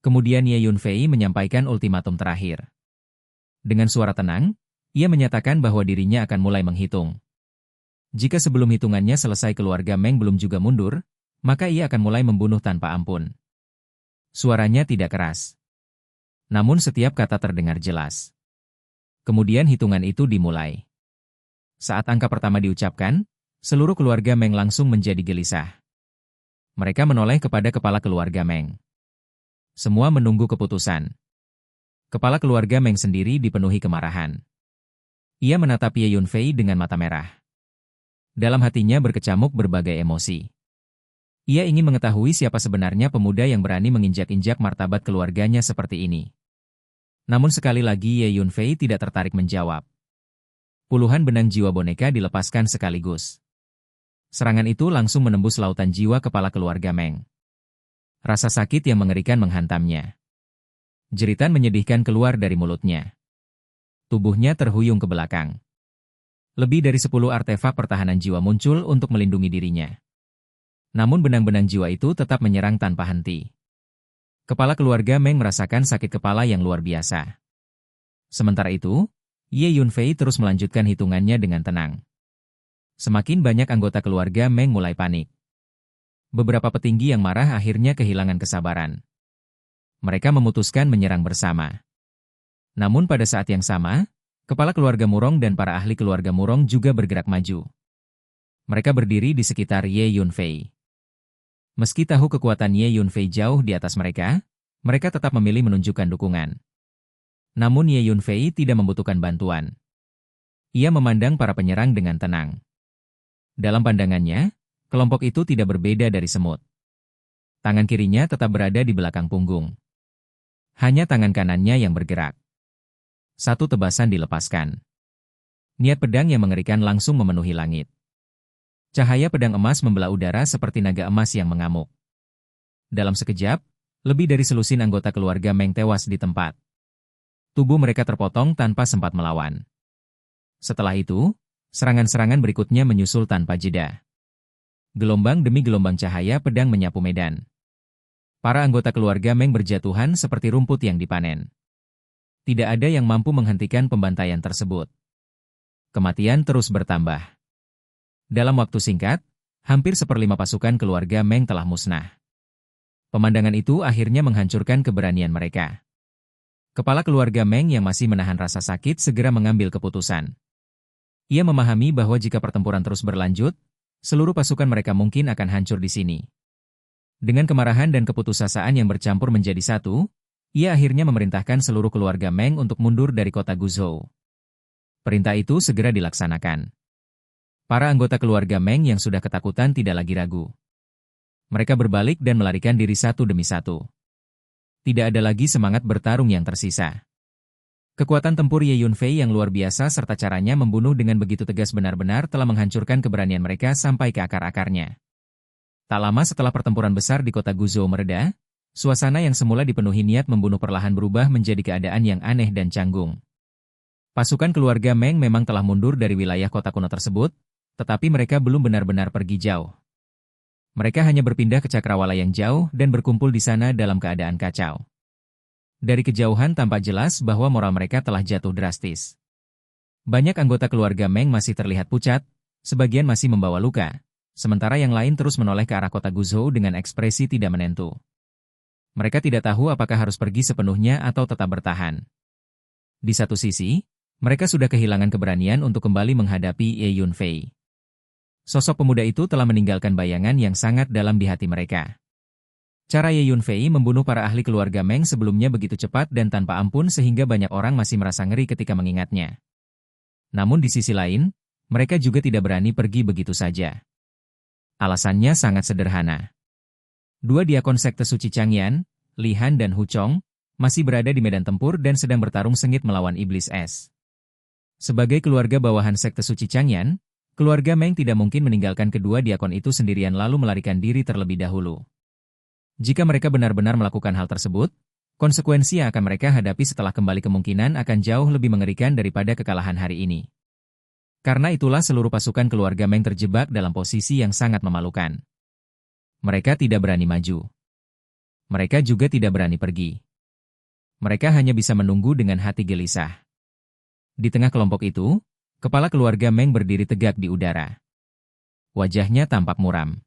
Kemudian Ye Yunfei menyampaikan ultimatum terakhir. Dengan suara tenang, ia menyatakan bahwa dirinya akan mulai menghitung. Jika sebelum hitungannya selesai keluarga Meng belum juga mundur, maka ia akan mulai membunuh tanpa ampun. Suaranya tidak keras. Namun setiap kata terdengar jelas. Kemudian hitungan itu dimulai. Saat angka pertama diucapkan, seluruh keluarga Meng langsung menjadi gelisah. Mereka menoleh kepada kepala keluarga Meng. Semua menunggu keputusan. Kepala keluarga Meng sendiri dipenuhi kemarahan. Ia menatap Ye Yunfei dengan mata merah. Dalam hatinya berkecamuk berbagai emosi. Ia ingin mengetahui siapa sebenarnya pemuda yang berani menginjak-injak martabat keluarganya seperti ini. Namun sekali lagi Ye Yunfei tidak tertarik menjawab. Puluhan benang jiwa boneka dilepaskan sekaligus. Serangan itu langsung menembus lautan jiwa kepala keluarga Meng. Rasa sakit yang mengerikan menghantamnya. Jeritan menyedihkan keluar dari mulutnya. Tubuhnya terhuyung ke belakang. Lebih dari 10 artefak pertahanan jiwa muncul untuk melindungi dirinya. Namun benang-benang jiwa itu tetap menyerang tanpa henti. Kepala keluarga Meng merasakan sakit kepala yang luar biasa. Sementara itu, Ye Yunfei terus melanjutkan hitungannya dengan tenang. Semakin banyak anggota keluarga Meng mulai panik. Beberapa petinggi yang marah akhirnya kehilangan kesabaran. Mereka memutuskan menyerang bersama. Namun pada saat yang sama, kepala keluarga Murong dan para ahli keluarga Murong juga bergerak maju. Mereka berdiri di sekitar Ye Yunfei. Meski tahu kekuatan Ye Yunfei jauh di atas mereka, mereka tetap memilih menunjukkan dukungan. Namun Ye Yunfei tidak membutuhkan bantuan. Ia memandang para penyerang dengan tenang. Dalam pandangannya, kelompok itu tidak berbeda dari semut. Tangan kirinya tetap berada di belakang punggung. Hanya tangan kanannya yang bergerak. Satu tebasan dilepaskan. Niat pedang yang mengerikan langsung memenuhi langit. Cahaya pedang emas membelah udara seperti naga emas yang mengamuk. Dalam sekejap, lebih dari selusin anggota keluarga Meng tewas di tempat. Tubuh mereka terpotong tanpa sempat melawan. Setelah itu, serangan-serangan berikutnya menyusul tanpa jeda. Gelombang demi gelombang cahaya pedang menyapu medan. Para anggota keluarga Meng berjatuhan seperti rumput yang dipanen. Tidak ada yang mampu menghentikan pembantaian tersebut. Kematian terus bertambah. Dalam waktu singkat, hampir seperlima pasukan keluarga Meng telah musnah. Pemandangan itu akhirnya menghancurkan keberanian mereka. Kepala keluarga Meng yang masih menahan rasa sakit segera mengambil keputusan. Ia memahami bahwa jika pertempuran terus berlanjut, seluruh pasukan mereka mungkin akan hancur di sini. Dengan kemarahan dan keputusasaan yang bercampur menjadi satu, ia akhirnya memerintahkan seluruh keluarga Meng untuk mundur dari kota Guzhou. Perintah itu segera dilaksanakan. Para anggota keluarga Meng yang sudah ketakutan tidak lagi ragu. Mereka berbalik dan melarikan diri satu demi satu. Tidak ada lagi semangat bertarung yang tersisa. Kekuatan tempur Ye Yunfei yang luar biasa serta caranya membunuh dengan begitu tegas benar-benar telah menghancurkan keberanian mereka sampai ke akar-akarnya. Tak lama setelah pertempuran besar di kota Guzhou mereda, suasana yang semula dipenuhi niat membunuh perlahan berubah menjadi keadaan yang aneh dan canggung. Pasukan keluarga Meng memang telah mundur dari wilayah kota kuno tersebut, tetapi mereka belum benar-benar pergi jauh. Mereka hanya berpindah ke cakrawala yang jauh dan berkumpul di sana dalam keadaan kacau. Dari kejauhan tampak jelas bahwa moral mereka telah jatuh drastis. Banyak anggota keluarga Meng masih terlihat pucat, sebagian masih membawa luka, sementara yang lain terus menoleh ke arah kota Guzhou dengan ekspresi tidak menentu. Mereka tidak tahu apakah harus pergi sepenuhnya atau tetap bertahan. Di satu sisi, mereka sudah kehilangan keberanian untuk kembali menghadapi Ye Yunfei. Sosok pemuda itu telah meninggalkan bayangan yang sangat dalam di hati mereka. Cara Ye Yunfei membunuh para ahli keluarga Meng sebelumnya begitu cepat dan tanpa ampun sehingga banyak orang masih merasa ngeri ketika mengingatnya. Namun di sisi lain, mereka juga tidak berani pergi begitu saja. Alasannya sangat sederhana. Dua diakon sekte suci Changyan, Li Han dan Hu Chong, masih berada di medan tempur dan sedang bertarung sengit melawan iblis es. Sebagai keluarga bawahan sekte suci Changyan, keluarga Meng tidak mungkin meninggalkan kedua diakon itu sendirian lalu melarikan diri terlebih dahulu. Jika mereka benar-benar melakukan hal tersebut, konsekuensi yang akan mereka hadapi setelah kembali kemungkinan akan jauh lebih mengerikan daripada kekalahan hari ini. Karena itulah seluruh pasukan keluarga Meng terjebak dalam posisi yang sangat memalukan. Mereka tidak berani maju. Mereka juga tidak berani pergi. Mereka hanya bisa menunggu dengan hati gelisah. Di tengah kelompok itu, kepala keluarga Meng berdiri tegak di udara. Wajahnya tampak muram.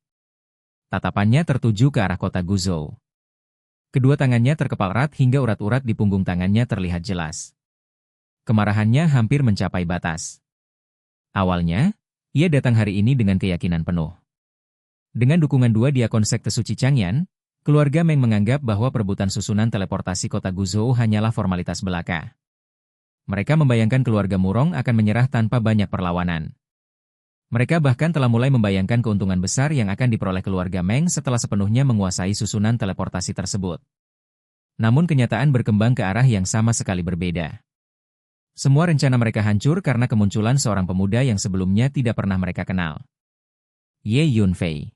Tatapannya tertuju ke arah kota Guzhou. Kedua tangannya terkepal erat hingga urat-urat di punggung tangannya terlihat jelas. Kemarahannya hampir mencapai batas. Awalnya, ia datang hari ini dengan keyakinan penuh. Dengan dukungan dua diakon sekte suci Changyan, keluarga Meng menganggap bahwa perebutan susunan teleportasi kota Guzhou hanyalah formalitas belaka. Mereka membayangkan keluarga Murong akan menyerah tanpa banyak perlawanan. Mereka bahkan telah mulai membayangkan keuntungan besar yang akan diperoleh keluarga Meng setelah sepenuhnya menguasai susunan teleportasi tersebut. Namun kenyataan berkembang ke arah yang sama sekali berbeda. Semua rencana mereka hancur karena kemunculan seorang pemuda yang sebelumnya tidak pernah mereka kenal. Ye Yunfei.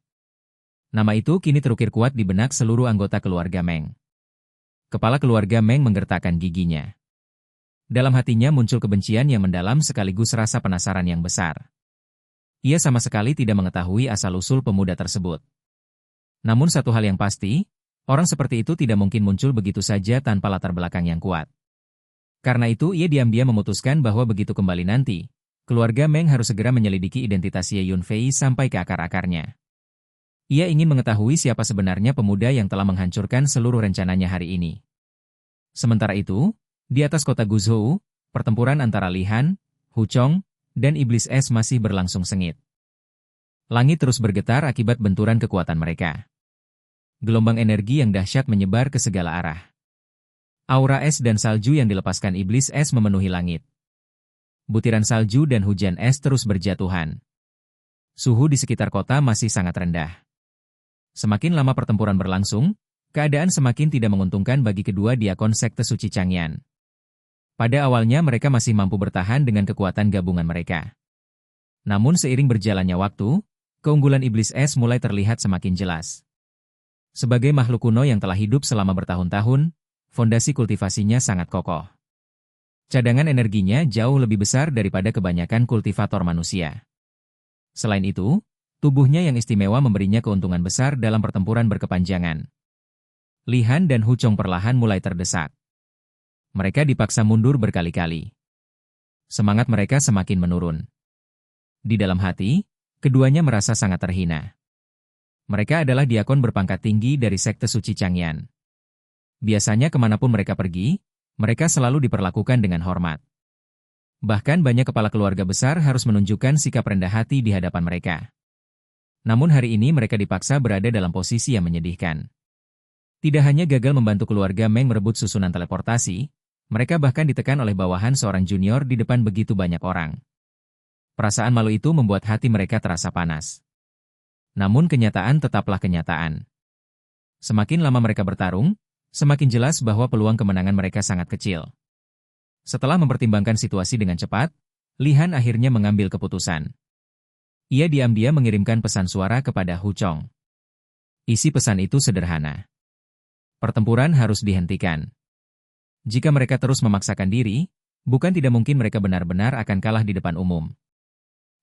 Nama itu kini terukir kuat di benak seluruh anggota keluarga Meng. Kepala keluarga Meng menggertakkan giginya. Dalam hatinya muncul kebencian yang mendalam sekaligus rasa penasaran yang besar. Ia sama sekali tidak mengetahui asal-usul pemuda tersebut. Namun satu hal yang pasti, Orang seperti itu tidak mungkin muncul begitu saja tanpa latar belakang yang kuat. Karena itu ia diam-diam memutuskan bahwa begitu kembali nanti, keluarga Meng harus segera menyelidiki identitas Ye Yunfei sampai ke akar-akarnya. Ia ingin mengetahui siapa sebenarnya pemuda yang telah menghancurkan seluruh rencananya hari ini. Sementara itu, di atas kota Guzhou, pertempuran antara Li Han, Hu Chong, dan Iblis Es masih berlangsung sengit. Langit terus bergetar akibat benturan kekuatan mereka. Gelombang energi yang dahsyat menyebar ke segala arah. Aura es dan salju yang dilepaskan Iblis Es memenuhi langit. Butiran salju dan hujan es terus berjatuhan. Suhu di sekitar kota masih sangat rendah. Semakin lama pertempuran berlangsung, keadaan semakin tidak menguntungkan bagi kedua diakon sekte suci Changyan. Pada awalnya mereka masih mampu bertahan dengan kekuatan gabungan mereka. Namun seiring berjalannya waktu, keunggulan Iblis Es mulai terlihat semakin jelas. Sebagai makhluk kuno yang telah hidup selama bertahun-tahun, fondasi kultivasinya sangat kokoh. Cadangan energinya jauh lebih besar daripada kebanyakan kultivator manusia. Selain itu, tubuhnya yang istimewa memberinya keuntungan besar dalam pertempuran berkepanjangan. Li Han dan Hu Chong perlahan mulai terdesak. Mereka dipaksa mundur berkali-kali. Semangat mereka semakin menurun. Di dalam hati, keduanya merasa sangat terhina. Mereka adalah diakon berpangkat tinggi dari sekte suci Changyan. Biasanya kemanapun mereka pergi, mereka selalu diperlakukan dengan hormat. Bahkan banyak kepala keluarga besar harus menunjukkan sikap rendah hati di hadapan mereka. Namun hari ini mereka dipaksa berada dalam posisi yang menyedihkan. Tidak hanya gagal membantu keluarga Meng merebut susunan teleportasi, mereka bahkan ditekan oleh bawahan seorang junior di depan begitu banyak orang. Perasaan malu itu membuat hati mereka terasa panas. Namun kenyataan tetaplah kenyataan. Semakin lama mereka bertarung, semakin jelas bahwa peluang kemenangan mereka sangat kecil. Setelah mempertimbangkan situasi dengan cepat, Li Han akhirnya mengambil keputusan. Ia diam-diam mengirimkan pesan suara kepada Hu Chong. Isi pesan itu sederhana. Pertempuran harus dihentikan. Jika mereka terus memaksakan diri, bukan tidak mungkin mereka benar-benar akan kalah di depan umum.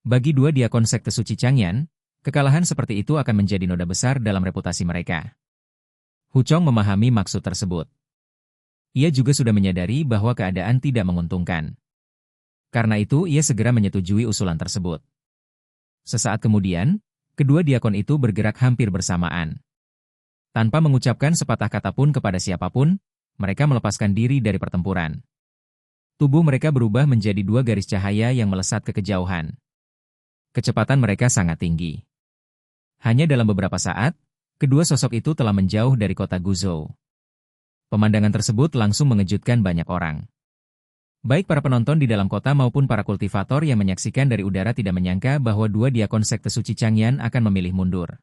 Bagi dua diakon sekte suci Changyan, kekalahan seperti itu akan menjadi noda besar dalam reputasi mereka. Hu Chong memahami maksud tersebut. Ia juga sudah menyadari bahwa keadaan tidak menguntungkan. Karena itu ia segera menyetujui usulan tersebut. Sesaat kemudian, kedua diakon itu bergerak hampir bersamaan. Tanpa mengucapkan sepatah kata pun kepada siapapun, mereka melepaskan diri dari pertempuran. Tubuh mereka berubah menjadi dua garis cahaya yang melesat ke kejauhan. Kecepatan mereka sangat tinggi. Hanya dalam beberapa saat, kedua sosok itu telah menjauh dari kota Guzhou. Pemandangan tersebut langsung mengejutkan banyak orang. Baik para penonton di dalam kota maupun para kultivator yang menyaksikan dari udara tidak menyangka bahwa dua diakon sekte suci Changyan akan memilih mundur.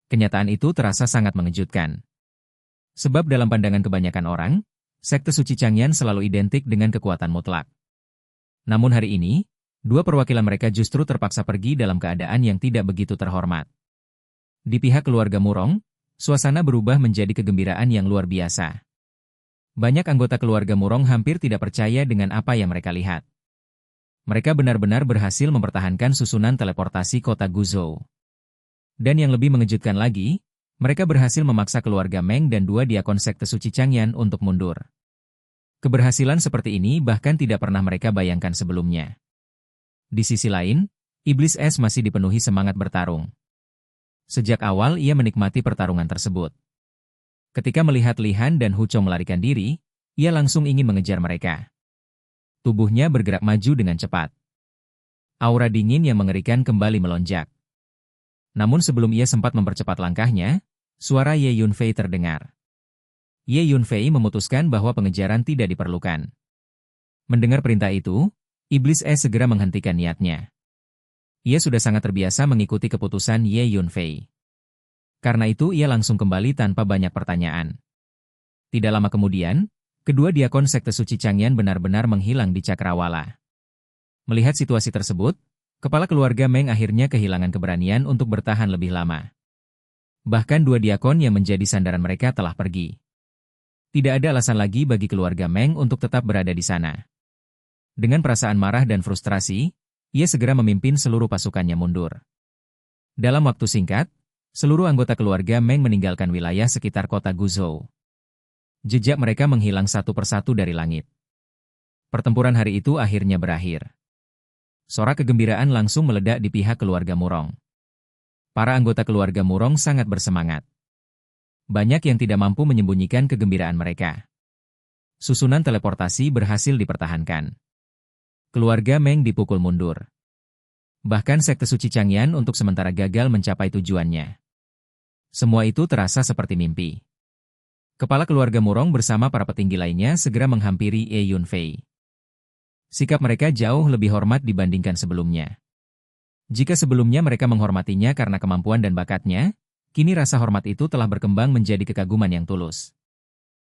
Kenyataan itu terasa sangat mengejutkan. Sebab dalam pandangan kebanyakan orang, sekte suci Changyan selalu identik dengan kekuatan mutlak. Namun hari ini, dua perwakilan mereka justru terpaksa pergi dalam keadaan yang tidak begitu terhormat. Di pihak keluarga Murong, suasana berubah menjadi kegembiraan yang luar biasa. Banyak anggota keluarga Murong hampir tidak percaya dengan apa yang mereka lihat. Mereka benar-benar berhasil mempertahankan susunan teleportasi kota Guzhou. Dan yang lebih mengejutkan lagi, mereka berhasil memaksa keluarga Meng dan dua diakon sekte suci Changyan untuk mundur. Keberhasilan seperti ini bahkan tidak pernah mereka bayangkan sebelumnya. Di sisi lain, Iblis Es masih dipenuhi semangat bertarung. Sejak awal ia menikmati pertarungan tersebut. Ketika melihat Li Han dan Hu Chong melarikan diri, ia langsung ingin mengejar mereka. Tubuhnya bergerak maju dengan cepat. Aura dingin yang mengerikan kembali melonjak. Namun sebelum ia sempat mempercepat langkahnya, suara Ye Yunfei terdengar. Ye Yunfei memutuskan bahwa pengejaran tidak diperlukan. Mendengar perintah itu, Iblis Es segera menghentikan niatnya. Ia sudah sangat terbiasa mengikuti keputusan Ye Yunfei. Karena itu ia langsung kembali tanpa banyak pertanyaan. Tidak lama kemudian, kedua diakon sekte suci Changyan benar-benar menghilang di cakrawala. Melihat situasi tersebut, kepala keluarga Meng akhirnya kehilangan keberanian untuk bertahan lebih lama. Bahkan dua diakon yang menjadi sandaran mereka telah pergi. Tidak ada alasan lagi bagi keluarga Meng untuk tetap berada di sana. Dengan perasaan marah dan frustrasi, ia segera memimpin seluruh pasukannya mundur. Dalam waktu singkat, Seluruh anggota keluarga Meng meninggalkan wilayah sekitar kota Guizhou. Jejak mereka menghilang satu persatu dari langit. Pertempuran hari itu akhirnya berakhir. Sorak kegembiraan langsung meledak di pihak keluarga Murong. Para anggota keluarga Murong sangat bersemangat. Banyak yang tidak mampu menyembunyikan kegembiraan mereka. Susunan teleportasi berhasil dipertahankan. Keluarga Meng dipukul mundur. Bahkan sekte suci Changyan untuk sementara gagal mencapai tujuannya. Semua itu terasa seperti mimpi. Kepala keluarga Murong bersama para petinggi lainnya segera menghampiri Ye Yunfei. Sikap mereka jauh lebih hormat dibandingkan sebelumnya. Jika sebelumnya mereka menghormatinya karena kemampuan dan bakatnya, kini rasa hormat itu telah berkembang menjadi kekaguman yang tulus.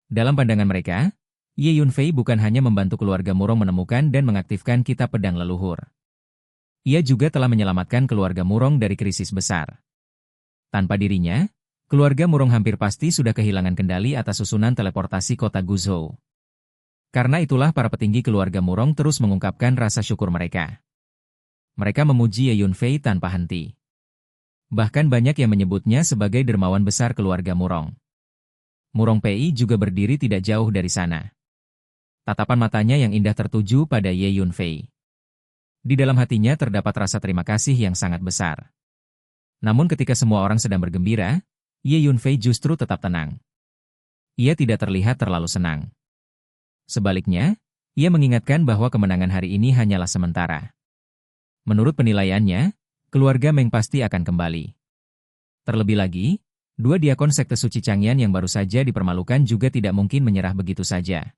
Dalam pandangan mereka, Ye Yunfei bukan hanya membantu keluarga Murong menemukan dan mengaktifkan kitab pedang leluhur. Ia juga telah menyelamatkan keluarga Murong dari krisis besar. Tanpa dirinya, keluarga Murong hampir pasti sudah kehilangan kendali atas susunan teleportasi kota Guizhou. Karena itulah para petinggi keluarga Murong terus mengungkapkan rasa syukur mereka. Mereka memuji Ye Yunfei tanpa henti. Bahkan banyak yang menyebutnya sebagai dermawan besar keluarga Murong. Murong Pei juga berdiri tidak jauh dari sana. Tatapan matanya yang indah tertuju pada Ye Yunfei. Di dalam hatinya terdapat rasa terima kasih yang sangat besar. Namun ketika semua orang sedang bergembira, Ye Yunfei justru tetap tenang. Ia tidak terlihat terlalu senang. Sebaliknya, ia mengingatkan bahwa kemenangan hari ini hanyalah sementara. Menurut penilaiannya, keluarga Meng pasti akan kembali. Terlebih lagi, dua diakon sekte suci Changyan yang baru saja dipermalukan juga tidak mungkin menyerah begitu saja.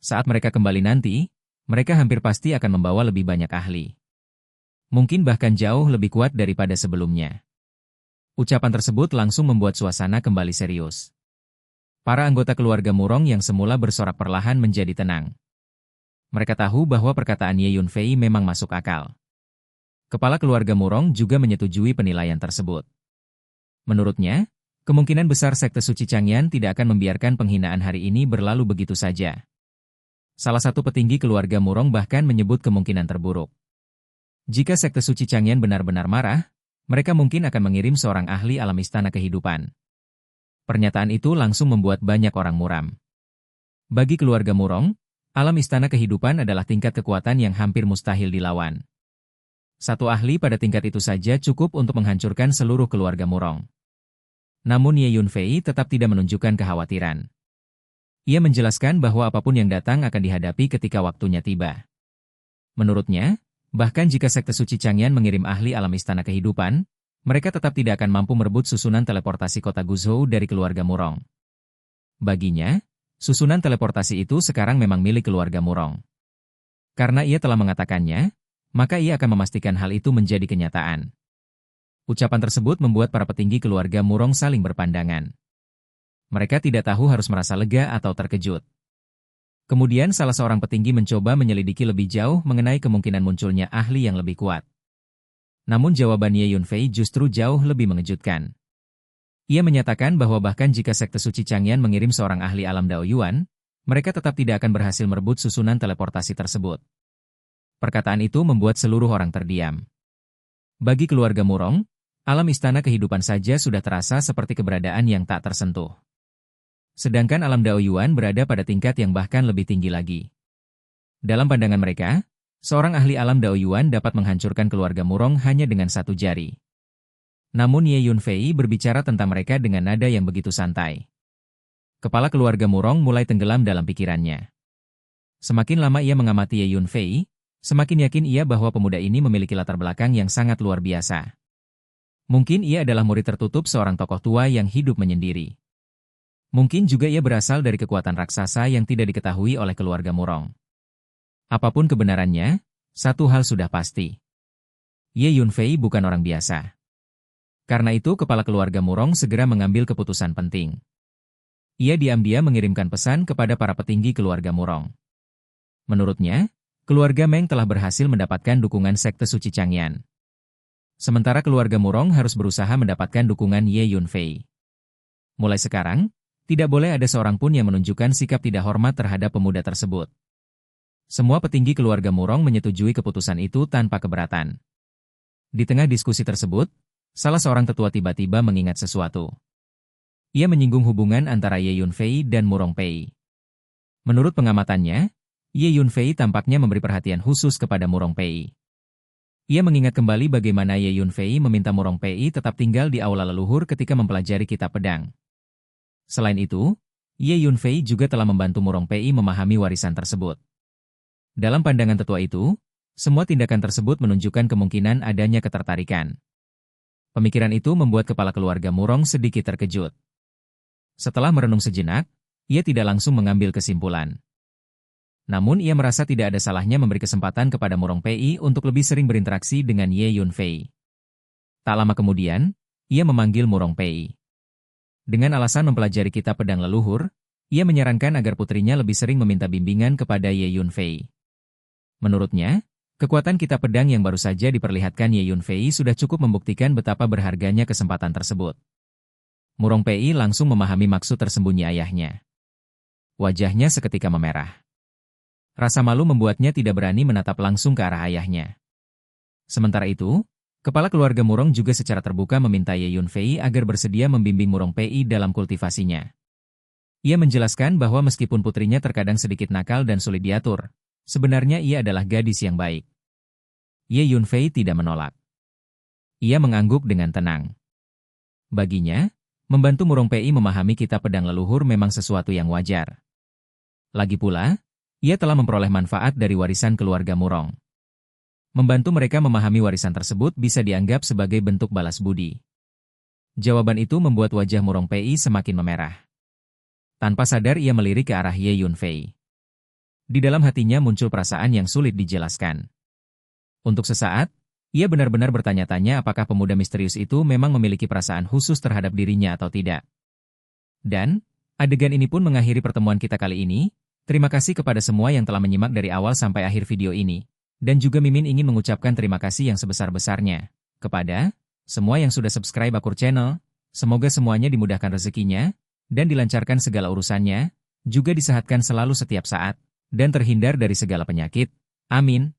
Saat mereka kembali nanti, mereka hampir pasti akan membawa lebih banyak ahli. Mungkin bahkan jauh lebih kuat daripada sebelumnya. Ucapan tersebut langsung membuat suasana kembali serius. Para anggota keluarga Murong yang semula bersorak perlahan menjadi tenang. Mereka tahu bahwa perkataan Ye Yunfei memang masuk akal. Kepala keluarga Murong juga menyetujui penilaian tersebut. Menurutnya, kemungkinan besar sekte suci Changyan tidak akan membiarkan penghinaan hari ini berlalu begitu saja. Salah satu petinggi keluarga Murong bahkan menyebut kemungkinan terburuk. Jika sekte suci Changyan benar-benar marah, mereka mungkin akan mengirim seorang ahli alam istana kehidupan. Pernyataan itu langsung membuat banyak orang muram. Bagi keluarga Murong, alam istana kehidupan adalah tingkat kekuatan yang hampir mustahil dilawan. Satu ahli pada tingkat itu saja cukup untuk menghancurkan seluruh keluarga Murong. Namun Ye Yunfei tetap tidak menunjukkan kekhawatiran. Ia menjelaskan bahwa apapun yang datang akan dihadapi ketika waktunya tiba. Menurutnya, bahkan jika sekte suci Changyan mengirim ahli alam istana kehidupan, mereka tetap tidak akan mampu merebut susunan teleportasi kota Guizhou dari keluarga Murong. Baginya, susunan teleportasi itu sekarang memang milik keluarga Murong. Karena ia telah mengatakannya, maka ia akan memastikan hal itu menjadi kenyataan. Ucapan tersebut membuat para petinggi keluarga Murong saling berpandangan. Mereka tidak tahu harus merasa lega atau terkejut. Kemudian salah seorang petinggi mencoba menyelidiki lebih jauh mengenai kemungkinan munculnya ahli yang lebih kuat. Namun jawaban Ye Yunfei justru jauh lebih mengejutkan. Ia menyatakan bahwa bahkan jika sekte suci Changyan mengirim seorang ahli alam Dao Yuan, mereka tetap tidak akan berhasil merebut susunan teleportasi tersebut. Perkataan itu membuat seluruh orang terdiam. Bagi keluarga Murong, alam istana kehidupan saja sudah terasa seperti keberadaan yang tak tersentuh. Sedangkan alam Dao Yuan berada pada tingkat yang bahkan lebih tinggi lagi. Dalam pandangan mereka, seorang ahli alam Dao Yuan dapat menghancurkan keluarga Murong hanya dengan satu jari. Namun Ye Yunfei berbicara tentang mereka dengan nada yang begitu santai. Kepala keluarga Murong mulai tenggelam dalam pikirannya. Semakin lama ia mengamati Ye Yunfei, semakin yakin ia bahwa pemuda ini memiliki latar belakang yang sangat luar biasa. Mungkin ia adalah murid tertutup seorang tokoh tua yang hidup menyendiri. Mungkin juga ia berasal dari kekuatan raksasa yang tidak diketahui oleh keluarga Murong. Apapun kebenarannya, satu hal sudah pasti. Ye Yunfei bukan orang biasa. Karena itu kepala keluarga Murong segera mengambil keputusan penting. Ia diam-diam mengirimkan pesan kepada para petinggi keluarga Murong. Menurutnya, keluarga Meng telah berhasil mendapatkan dukungan sekte suci Changyan. Sementara keluarga Murong harus berusaha mendapatkan dukungan Ye Yunfei. Mulai sekarang, tidak boleh ada seorang pun yang menunjukkan sikap tidak hormat terhadap pemuda tersebut. Semua petinggi keluarga Murong menyetujui keputusan itu tanpa keberatan. Di tengah diskusi tersebut, salah seorang tetua tiba-tiba mengingat sesuatu. Ia menyinggung hubungan antara Ye Yunfei dan Murong Pei. Menurut pengamatannya, Ye Yunfei tampaknya memberi perhatian khusus kepada Murong Pei. Ia mengingat kembali bagaimana Ye Yunfei meminta Murong Pei tetap tinggal di aula leluhur ketika mempelajari kitab pedang. Selain itu, Ye Yunfei juga telah membantu Murong Pei memahami warisan tersebut. Dalam pandangan tetua itu, semua tindakan tersebut menunjukkan kemungkinan adanya ketertarikan. Pemikiran itu membuat kepala keluarga Murong sedikit terkejut. Setelah merenung sejenak, ia tidak langsung mengambil kesimpulan. Namun ia merasa tidak ada salahnya memberi kesempatan kepada Murong Pei untuk lebih sering berinteraksi dengan Ye Yunfei. Tak lama kemudian, ia memanggil Murong Pei. Dengan alasan mempelajari kitab pedang leluhur, ia menyarankan agar putrinya lebih sering meminta bimbingan kepada Ye Yunfei. Menurutnya, kekuatan kitab pedang yang baru saja diperlihatkan Ye Yunfei sudah cukup membuktikan betapa berharganya kesempatan tersebut. Murong Pei langsung memahami maksud tersembunyi ayahnya. Wajahnya seketika memerah. Rasa malu membuatnya tidak berani menatap langsung ke arah ayahnya. Sementara itu, kepala keluarga Murong juga secara terbuka meminta Ye Yunfei agar bersedia membimbing Murong Pei dalam kultivasinya. Ia menjelaskan bahwa meskipun putrinya terkadang sedikit nakal dan sulit diatur, sebenarnya ia adalah gadis yang baik. Ye Yunfei tidak menolak. Ia mengangguk dengan tenang. Baginya, membantu Murong Pei memahami kitab pedang leluhur memang sesuatu yang wajar. Lagi pula, ia telah memperoleh manfaat dari warisan keluarga Murong. Membantu mereka memahami warisan tersebut bisa dianggap sebagai bentuk balas budi. Jawaban itu membuat wajah Murong Pei semakin memerah. Tanpa sadar ia melirik ke arah Ye Yunfei. Di dalam hatinya muncul perasaan yang sulit dijelaskan. Untuk sesaat, ia benar-benar bertanya-tanya apakah pemuda misterius itu memang memiliki perasaan khusus terhadap dirinya atau tidak. Dan, adegan ini pun mengakhiri pertemuan kita kali ini. Terima kasih kepada semua yang telah menyimak dari awal sampai akhir video ini. Dan juga Mimin ingin mengucapkan terima kasih yang sebesar-besarnya kepada semua yang sudah subscribe Akur Channel. Semoga semuanya dimudahkan rezekinya, dan dilancarkan segala urusannya, juga disehatkan selalu setiap saat, dan terhindar dari segala penyakit. Amin.